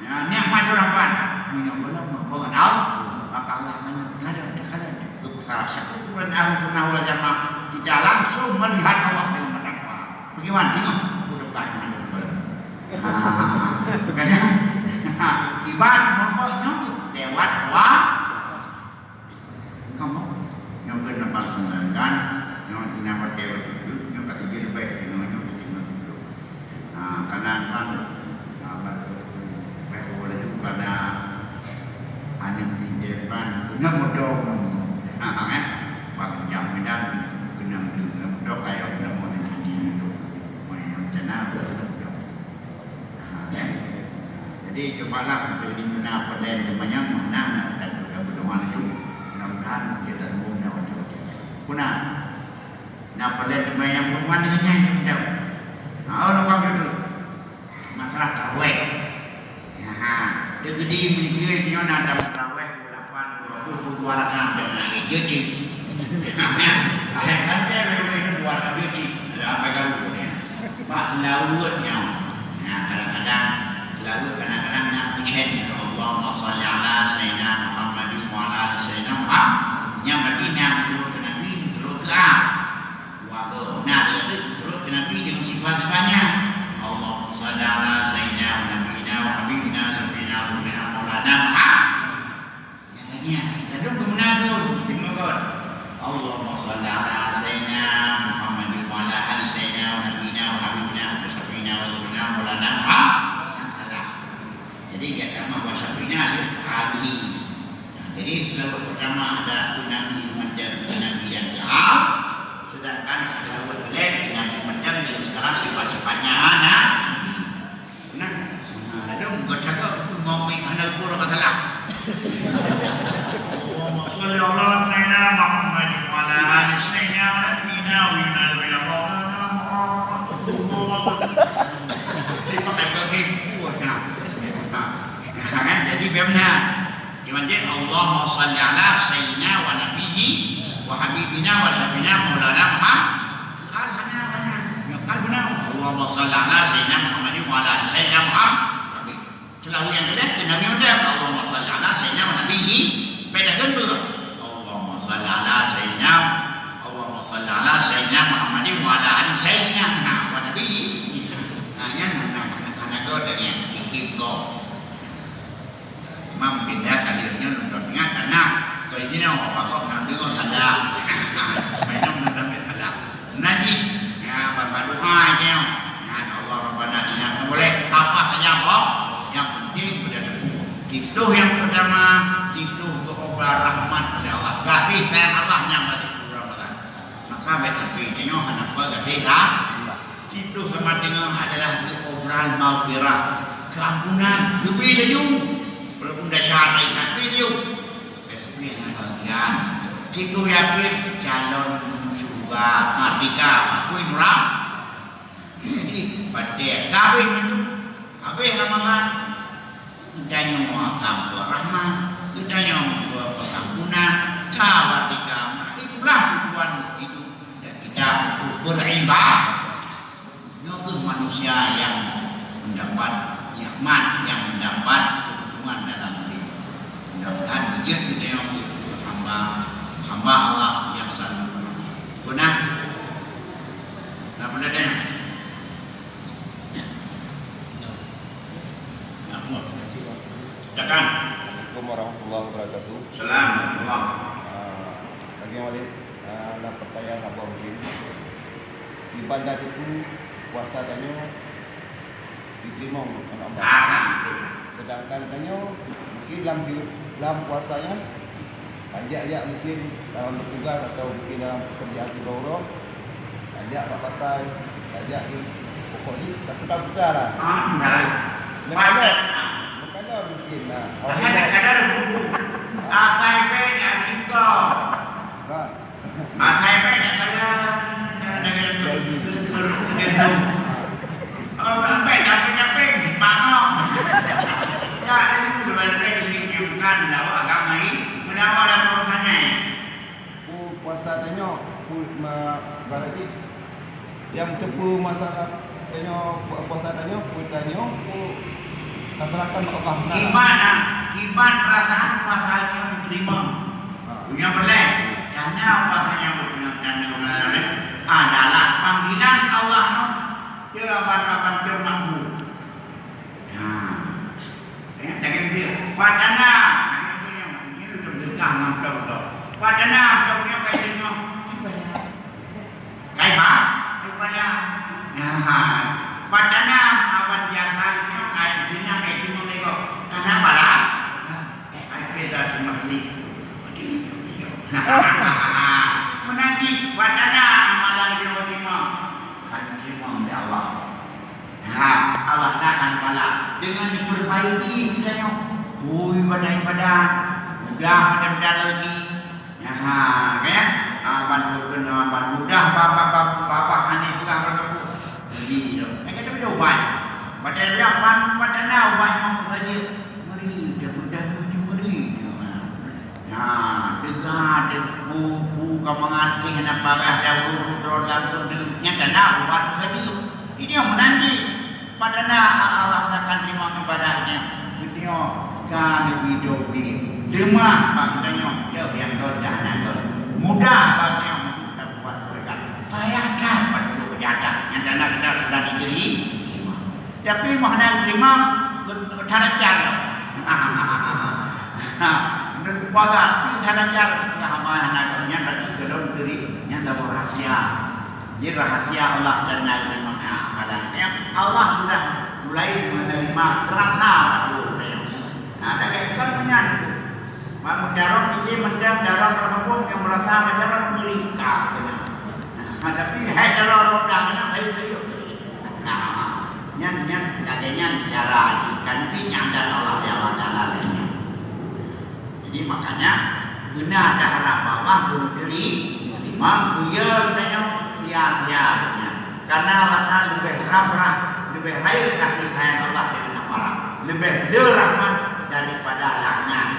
S1: Ya nikmat nampak. Minyak belum membangun maka Allah akan kadang itu salah satu Quran Al-Sunnah wal Jamaah tidak langsung melihat Allah dengan mata kepala. Bagaimana? Tengok depan makanya ibarat membuatnya lewat doa kamu yang kenapa senangkan yang kenapa dewa itu yang ketiga lebih dengan yang ketiga itu karena kan boleh juga karena anak di depan kena modal kan bagi jam medan kena modal kayak kena modal ini itu macam mana jadi cobalah untuk ini guna perlahan semuanya mana dan juga berdoa itu mudah-mudahan kita semua mendapat guna nah perlahan semuanya berdoa dengannya itu mudah orang bang itu masalah tarawih dia gede mikir dia nak dapat tarawih 8 22 rakaat dengan jadi kan dia memang 2 rakaat jadi apa kalau ni pak lautnya kadang-kadang selalu kadang-kadang nak ucap Allahumma salli ala sayyidina Muhammad wa ala ali sayyidina Muhammad yang Madinah suruh ke Nabi suruh ke warga nah dia suruh ke Nabi dengan sifat-sifatnya Allahumma salli ala sayyidina wa nabiyina wa habibina sayyidina wa maulana Muhammad yang tadinya lalu kemudian tu Allahumma salli ala sayyidina Muhammad wa ala ali sayyidina wa nabiyina wa habibina wa sayyidina wa benar. Gimana? Allahumma salli ala sayyidina wa nabiyyi wa habibina wa syafiina maulana Muhammad. Allahumma salli ala sayyidina Muhammadin wa ala sayyidina Muhammad. Selalu yang kelak Nabi Muhammad. Allahumma salli ala sayyidina wa nabiyyi. Bedakan dulu. Allahumma salli ala sayyidina Muhammadin wa ala ali sayyidina wa nabiyyi. Yang anak kau dengan hikib kau. Imam pindah kadirnya nuntuknya karena kalau ini orang pakok ngambil kau salah. Minum nuntuknya salah. Najib. Ya, bapak doa aja. Ya, Allah Rabbana inna boleh apa saja kok. Yang penting berada. Itu yang pertama, itu keobar rahmat oleh Allah. Gafih sayang Allah yang bagi Ramadan. Maka betul-betul anak kau gafih lah. Itu sama dengan adalah keobaran maghfirah, keampunan, lebih lagi. Walaupun dah syarat nak video. Tapi yang bagian itu yakin calon surga merdeka aku Imran. Jadi pada kawin itu habis Ramadan kita yang muakam rahmat, kita yang pengampunan, merdeka. Itulah tujuan hidup dan kita beribadah. Itu manusia yang mendapat nikmat, yang mendapat dalam hidup. Mudah-mudahan dia kita yang hamba Allah yang selalu benar. Tak boleh dah. Tekan.
S2: Assalamualaikum warahmatullahi wabarakatuh.
S1: Assalamualaikum.
S2: Bagi Walid, nak pertanyaan apa mungkin? Ibadat itu puasa tanya diterima oleh Allah. Sedangkan tanya mungkin dalam puasanya ajak mungkin dalam bertugas atau mungkin dalam pekerjaan turun ajak Pak Patai, ajak pokoknya tak putar-putar lah. Makanya mungkin lah.
S1: Kadang-kadang buku akai penya kita. Akai penya saya sampai capek-capek di pangong. Ya, itu sebenarnya diinginkan melawan agama ini, melawan dan urusannya.
S2: Puasa tanya, berarti yang tepu masalah tanya puasa tanya, tanya, masalahkan Allah. Iman
S1: perasaan puasanya diterima. Punya boleh. Karena puasanya benar-benar adalah panggilan Allah. Dia apa-apa bermakmur. Jangan dia. Wadana. Ini sudah berdekat dengan betul-betul. Wadana. Betul-betul kayak ini. Kayak apa? Kayak wadana. Awan biasa ini kayak di sini kayak di Malaysia. Kenapa lah? Kayak beda terima kasih. Menanti wadana amalan dia terima. Kan terima oleh Allah. Allah akan bala dengan diperbaiki hidupnya. Ibadah-ibadah mudah mudah lagi. Kan? Aban mudah bapa Hanif juga berlaku. Jadi, kita punya ubat. Padahal padahal ubatnya saja. Meri, dia mudah meri. Dengar buku kemengerti hendak parah dahulu langsung dengarnya dan ubat saja. Ini yang menanti. Padahal Allah akan terima ibadahnya. Dia kan hidup ini. Lemah bagainya dia yang kerja nak mudah bagainya untuk buat kerja. Bayangkan pada kejahatan yang dana dari diri. Tapi mana terima terlancar. Puasa terlancar kehamaan agaknya dari dalam diri yang tak rahasia. Ini rahasia Allah dan Nabi Muhammad. Allah sudah mulai menerima terasa pada dia. Ada kan punya itu. Mujarab ini menjadi dalam apapun yang merasa mujarab mereka. Tapi hajar orang dah baik saja. Yang adanya cara cantik yang ada Allah yang ada lainnya. Jadi makanya benar ada harap Allah berdiri imam buyar saja sia-sianya. Karena Allah lebih ramah, lebih baik kasih sayang Allah yang marah, lebih derahmat daripada laknat.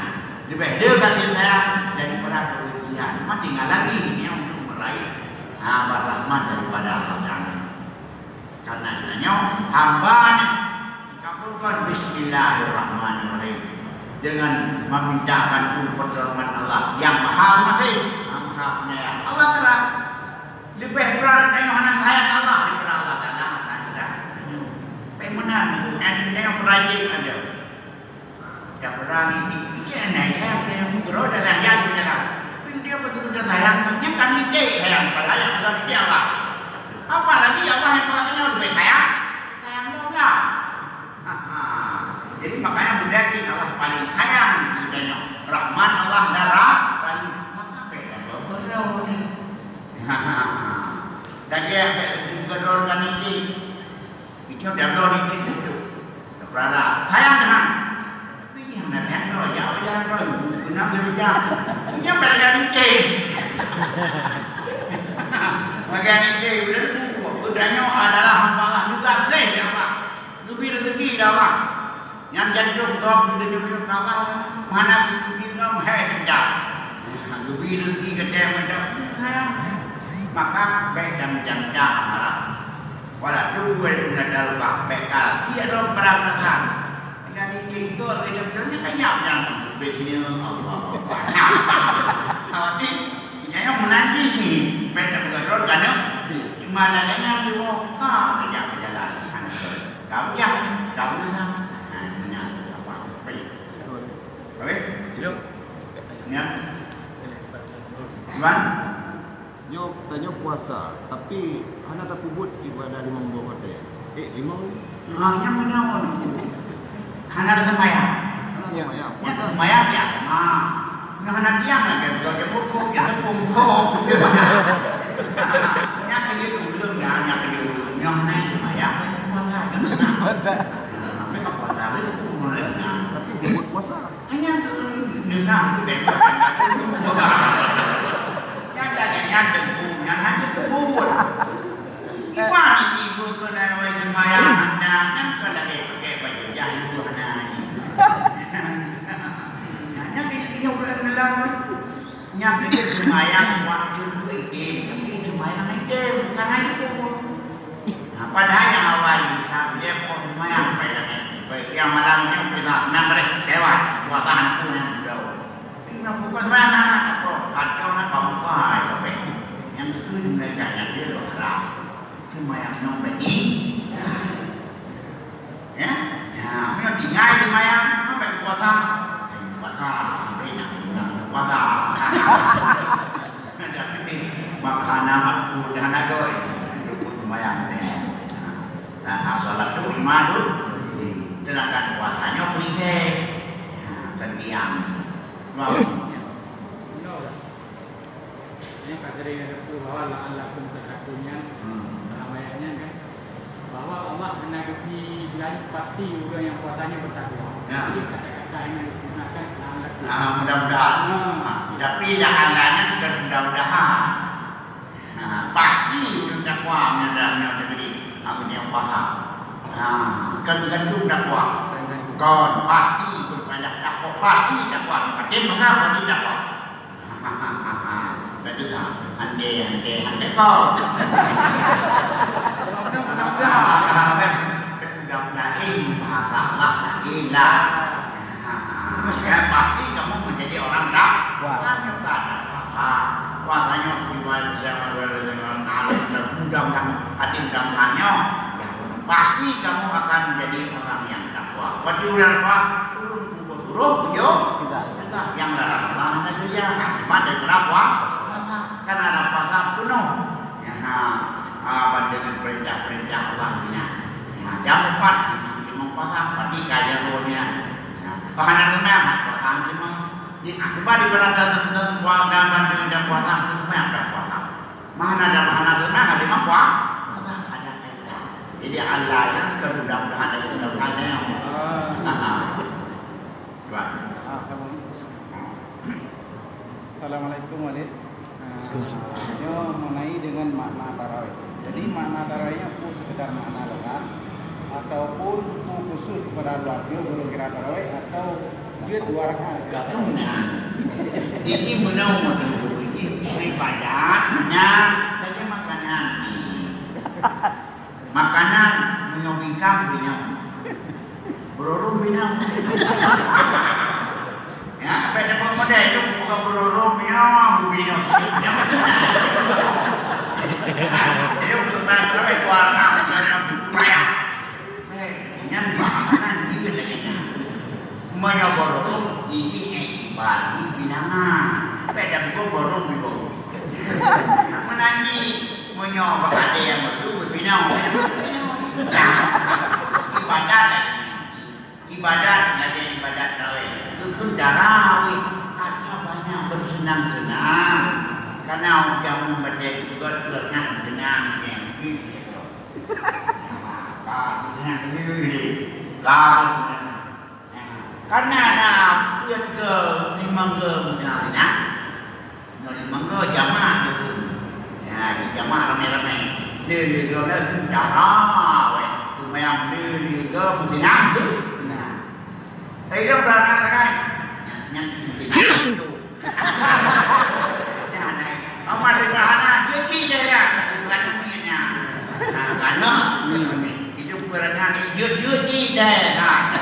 S1: Lebih dekat kita daripada kerugian. Maka tinggal lagi ini untuk meraih rahmat daripada Allah Taala. Karena hamba dikabulkan Bismillahirrahmanirrahim dengan memintakan pertolongan Allah yang Maha Pengasih, Maha Penyayang. Allah Taala lebih berat dengan sayang Allah daripada Allah Taala. Bagaimana yang perajin ada? Yang perang ini naik yang mengurus dalam yang dalam. Dia betul-betul sayang, dia kan ide sayang pada yang bukan dia Allah. Apalagi Allah yang paling lebih sayang Allah. Jadi makanya berarti Allah paling sayang idenya. Rahman Allah darah paling maka beda berdoa ni. Dan dia berdoa kan ini. Itu dah berdoa ini tu. Berada sayang dengan yang nak doa ya kenapa dia dia bagian ini. Bagian ini budanya adalah hamba Allah juga sih apa. Lebih rezeki dah Pak. Yang jantung top di dalam kawah mana kita mahal dah. Lebih rezeki kita macam maka baik dan janda marah. Walau dua sudah dalam bekal dia dalam perangkatan. Dengan itu kita berarti kayak yang begini Allah. Jadi yang menanti sini beda berdoa kan? Cuma ladanya dibuka kerja berjalan. Kau jangan, kau jangan. Hanya apa? Baik. Baik. Jom. Ya. Tuan.
S2: Yo tanya puasa, tapi hana tak pubut ibadah 5 bulan kata ya. 5
S1: hanya menawan. Hana ada sembahyang.
S2: Ya,
S1: Ya sembahyang ya. Hana diam lagi, dia pukul, dia pukul. Nya cái belum dah, nya cái belum. Yang naik sembahyang, puasa. Mereka puasa itu mulai.
S2: Tapi pubut puasa.
S1: Hanya nisam tu yang dengku, yang hanya kebun. Gimana ibu tu dah sembahyang anda kan kalau lagi pakai baju jahit tu anda. Yang dia boleh dalam yang dia sembahyang waktu itu, yang sembahyang itu bukan hanya kebun. Padahal yang awal dia pun sembahyang baik yang malamnya kita nampak dewan buatan tu yang jauh. Tinggal bukan mana apa atau nak kamu apa yang itu mereka yang dia bergerak sembahyang nombor ini. Ya, memang tinggal sembahyang sampai puasa sampai nak puasa. Jadi makanan aku dah nak doi untuk sembahyang ni. Dan asalat tu iman tu, sedangkan puasanya peringkat terdiam. Wow.
S3: Ini kata dia itu bahwa Allah pun terlakunya dalam ayatnya kan bahwa Allah menanggapi bulan pasti juga yang puasanya bertakwa. Jadi kata-kata yang digunakan Allah.
S1: Mudah-mudahan. Tapi jahalannya bukan mudah-mudahan. Pasti bertakwa dalamnya negeri. Aku yang paham. Kan dakwa. Kon pasti berbanyak dakwa. Pasti dakwa. Pasti mengapa tidak dakwa? Betul tak? Ande kau. Mudah-mudahan bahasa Allah lah. Ya pasti kamu menjadi orang dakwa. Kamu tak dakwa. Puasanya dibuat sama dengan Allah mudah-mudahan hati mudah-mudahannya pasti kamu akan menjadi orang yang dakwa. Waduran apa? Turun yo tidak yang larang Allah negeri ya cuma dari berapa? Karena ada puasa penuh. Ya, dengan perintah-perintah Allah ini. Jam 4 lima puasa pasti kajian rohnya. Bahan rumah puasa lima. Akibat di berada tertentu keluarga bantu dan puasa semua ada puasa. Mana ada bahan rumah ada lima puasa. Ada kaitan. Jadi Allah yang kemudahan dari mudah-mudahannya. Tuan.
S3: Assalamualaikum Walid. Ini mengenai dengan makna tarawih. Jadi makna tarawihnya pun sekedar makna logat ataupun khusus
S2: pada waktu belum kira tarawih atau dia 2 rakaat.
S1: Katanya, ini menau ini ibadatnya saja makanan. Makanan menyobingkang binam, berurum binam. Ya, apa yang pada itu bukan berurum ya, binam. Yang jadi untuk tarawih warna macam raya. Yang makanan ini lagi. Menyoborong ini ibadi bilangan pedang gua borong di bawah menangi menyoba ada yang betul berbinau ibadat lagi ibadat tarawih itu tarawih artinya banyak bersenang-senang karena kamu membaca juga bersenang-senang yang gitu karena ada yang ke 5 ke misalnya 5 ke jamaah itu ya di jamaah ramai-ramai dia ke dah darah cuma yang dia ke misalnya tu nah saya dah berangkat kan yang itu jangan amat berhana jadi dia bukan punya nah karena hidup berenang jadi dia nah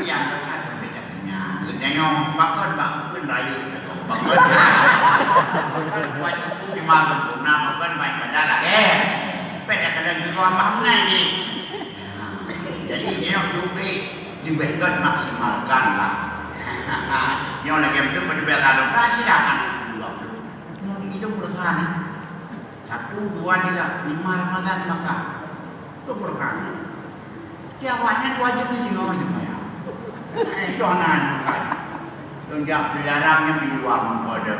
S1: yang terkait bedanya, bedanya bakal pun rayu atau bakal buat di malam pun nama bakal baik pada lagi. Beda kadang juga mana ni. Jadi dia diberikan maksimalkan lah. Yang lagi itu pada belakang silakan. Hidup bertahan. 1, 2, 3, 5 Ramadan maka itu berkali. Tiawanya wajib ni juga ya. Jangan kan. Tunjuk dilarangnya di luar pada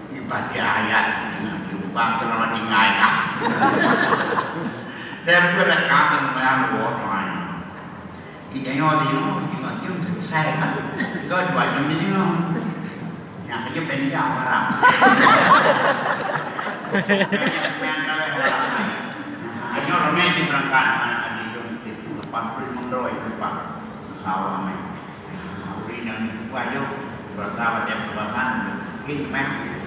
S1: ibadah ayat dengan jubah selama tinggal. Dan berkata dengan orang. Idenya juga jum selesai kan.ก็dua jam ini yang kerja pendia orang. Yang kalau orang. Hanya orang yang berangkat ada jum itu 80 dolar pak. Sawah mai. Urinan wajib bersama dia perbuatan mungkin memang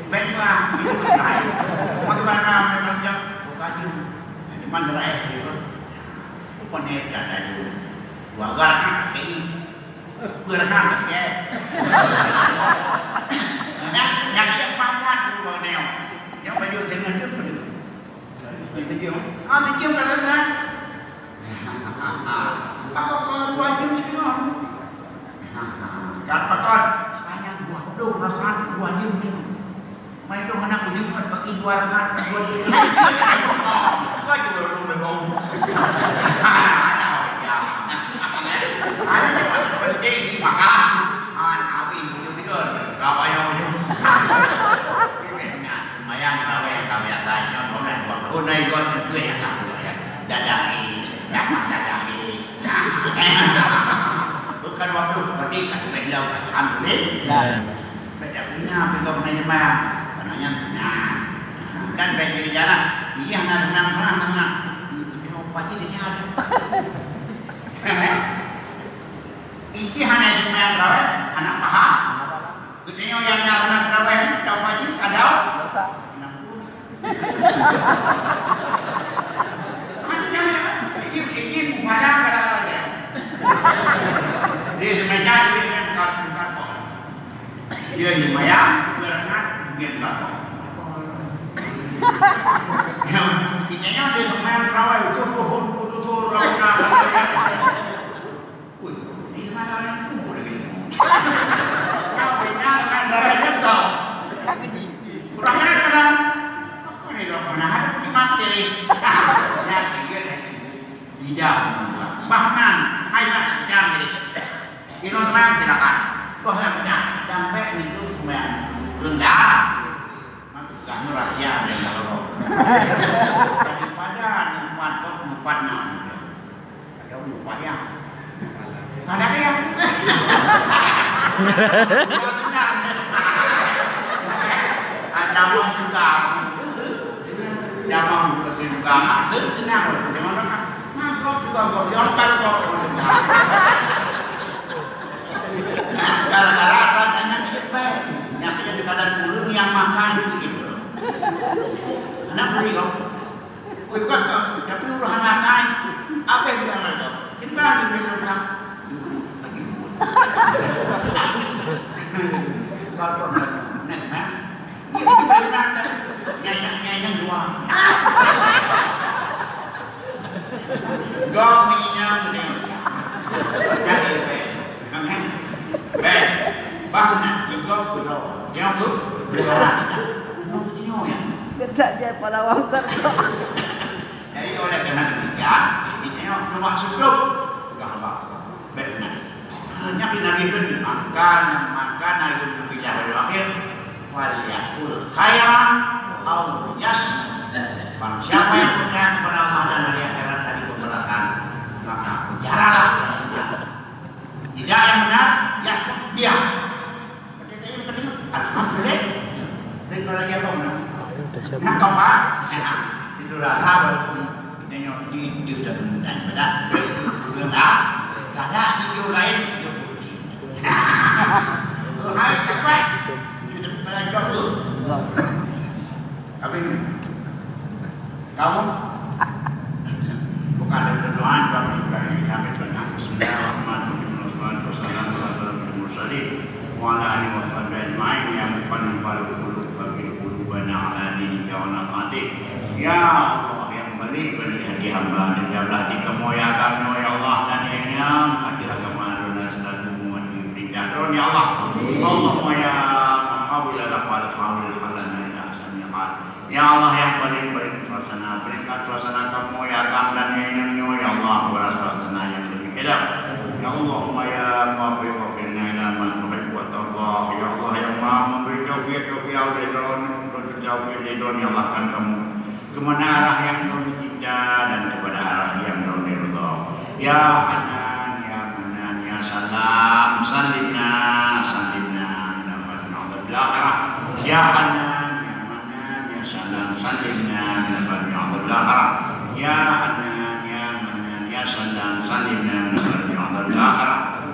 S1: baiklah itu baik. Bagaimana memang jam bukan di mana rakyat itu. Bukan ada dulu. Wagar ini berenang ya. Yang dia pangkat dulu neo. Yang baju dengan itu betul. Betul. Betul kata saya. Apa wajib itu? Dapat kan? Saya buat dong rakaat wajib ni. Mai tu anak punya bagi 2 rakaat wajib. Kau juga belum berbau. Ada penting di makan. Abi betul-betul. Kau ayam macam. Mayang kau yang kau yang tanya. Kau nak buat. Kau nak ikut tu yang kau ya. Dadari. Dadari. Bukan waktu berarti kan beliau alhamdulillah. Pada punya beliau menerima karena dan bagi di jalan dia nak tenang. Dia pasti dia ada. Ini hanya cuma yang terawih, anak paham. Kedua yang nak terawih, tahu pasti ada. Ini bukan kadang-kadang. Dia sebenarnya dia bukan apa. Dia lumayan berenang dia bukan apa. Yang kita dia lumayan terawih, sepuluh tutur orang. Ini mana orang tu boleh gitu. Kau punya kan darahnya kau. Kurangnya kan. Ini loh mana ada mati. Ya dia tidak. Bahkan ayat yang ini. Ini orang silakan. Bahkan sampai itu cuma rendah. Masukkan rahasia dan kalau daripada empat enam. Ada empat yang. Ada dia. Ada orang juga. Jangan juga senang. Jangan orang. Nah, kau kok diongkar kok. Gara-gara apa? Tanya dikit baik. Nyakitnya di badan burung yang makan gitu. Anak beli kok. Bukan kok, tapi urusan makan. Apa yang dia makan? Kita di belakang. Kalau nek kan, ini benar nyanyi dua. Gominya gede. Jadi amen. Baik, bangun juga kulo. Dia tu berharap. Mau tinyo ya.
S4: Tidak je pada wangker.
S1: Jadi oleh kerana demikian, ini cuma susup. Gambar. Benar. Hanya Nabi pun makan ayat Nabi Jahil akhir waliyakul khairan au yasmut. Barang siapa yang percaya kepada Allah dan hari akhirat dari pembalasan, maka penjaralah dia. Tidak yang benar, yasmut diam. Alhamdulillah. Terima lagi apa benar? Nak kau pak? Itu rata walaupun tengok di dan benar. Benar. Ada video lain video putih. Harus dapat. Itu belajar tu. Tapi kamu bukan ada doa tapi kami benar. Bismillahirrahmanirrahim. Wassalamualaikum wa ala alihi wa sahbihi ajma'in yang muqallibal qulub bagi qulubana ala dinika wa naqatik. Ya Allah yang balik hati hamba dan jablah di kemuliaan kami ya Allah dan yang hati agama dan selalu memberi jadon ya Allah. Allahumma ya mahawil al-aqwal hawil halana ila ahsani hal. Ya Allah yang balik suasana berikan suasana kemuliaan kami dan yang ya Allah buat suasana yang lebih elok. Ya Allahumma ya muwaffiq wafirna ila ma tuhibbu wa tardah. Ya Allah yang Maha memberi taufik ya Allah kan kamu kemana arah yang kau cinta dan kepada arah yang kau ridha. Ya Hanan, ya Manan, ya Salam, salimna dapat na'udhu akhirah. Ya Hanan, ya Manan, ya Salam, salimna dapat na'udhu akhirah. Ya Hanan, ya Manan, ya Salam, salimna dapat na'udhu akhirah.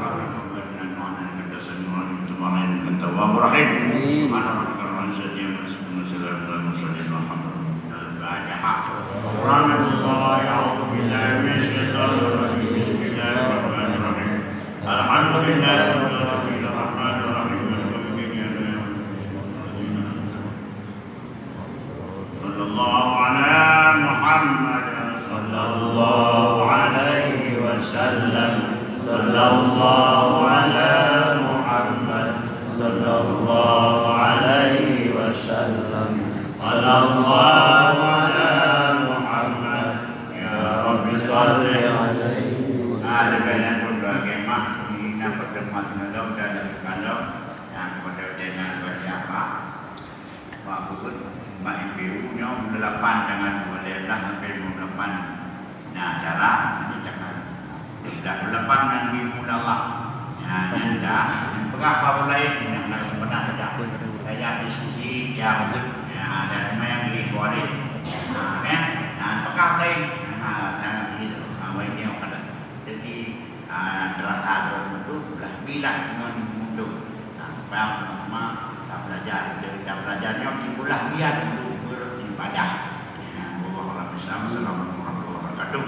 S1: Assalamualaikum warahmatullahi wabarakatuh.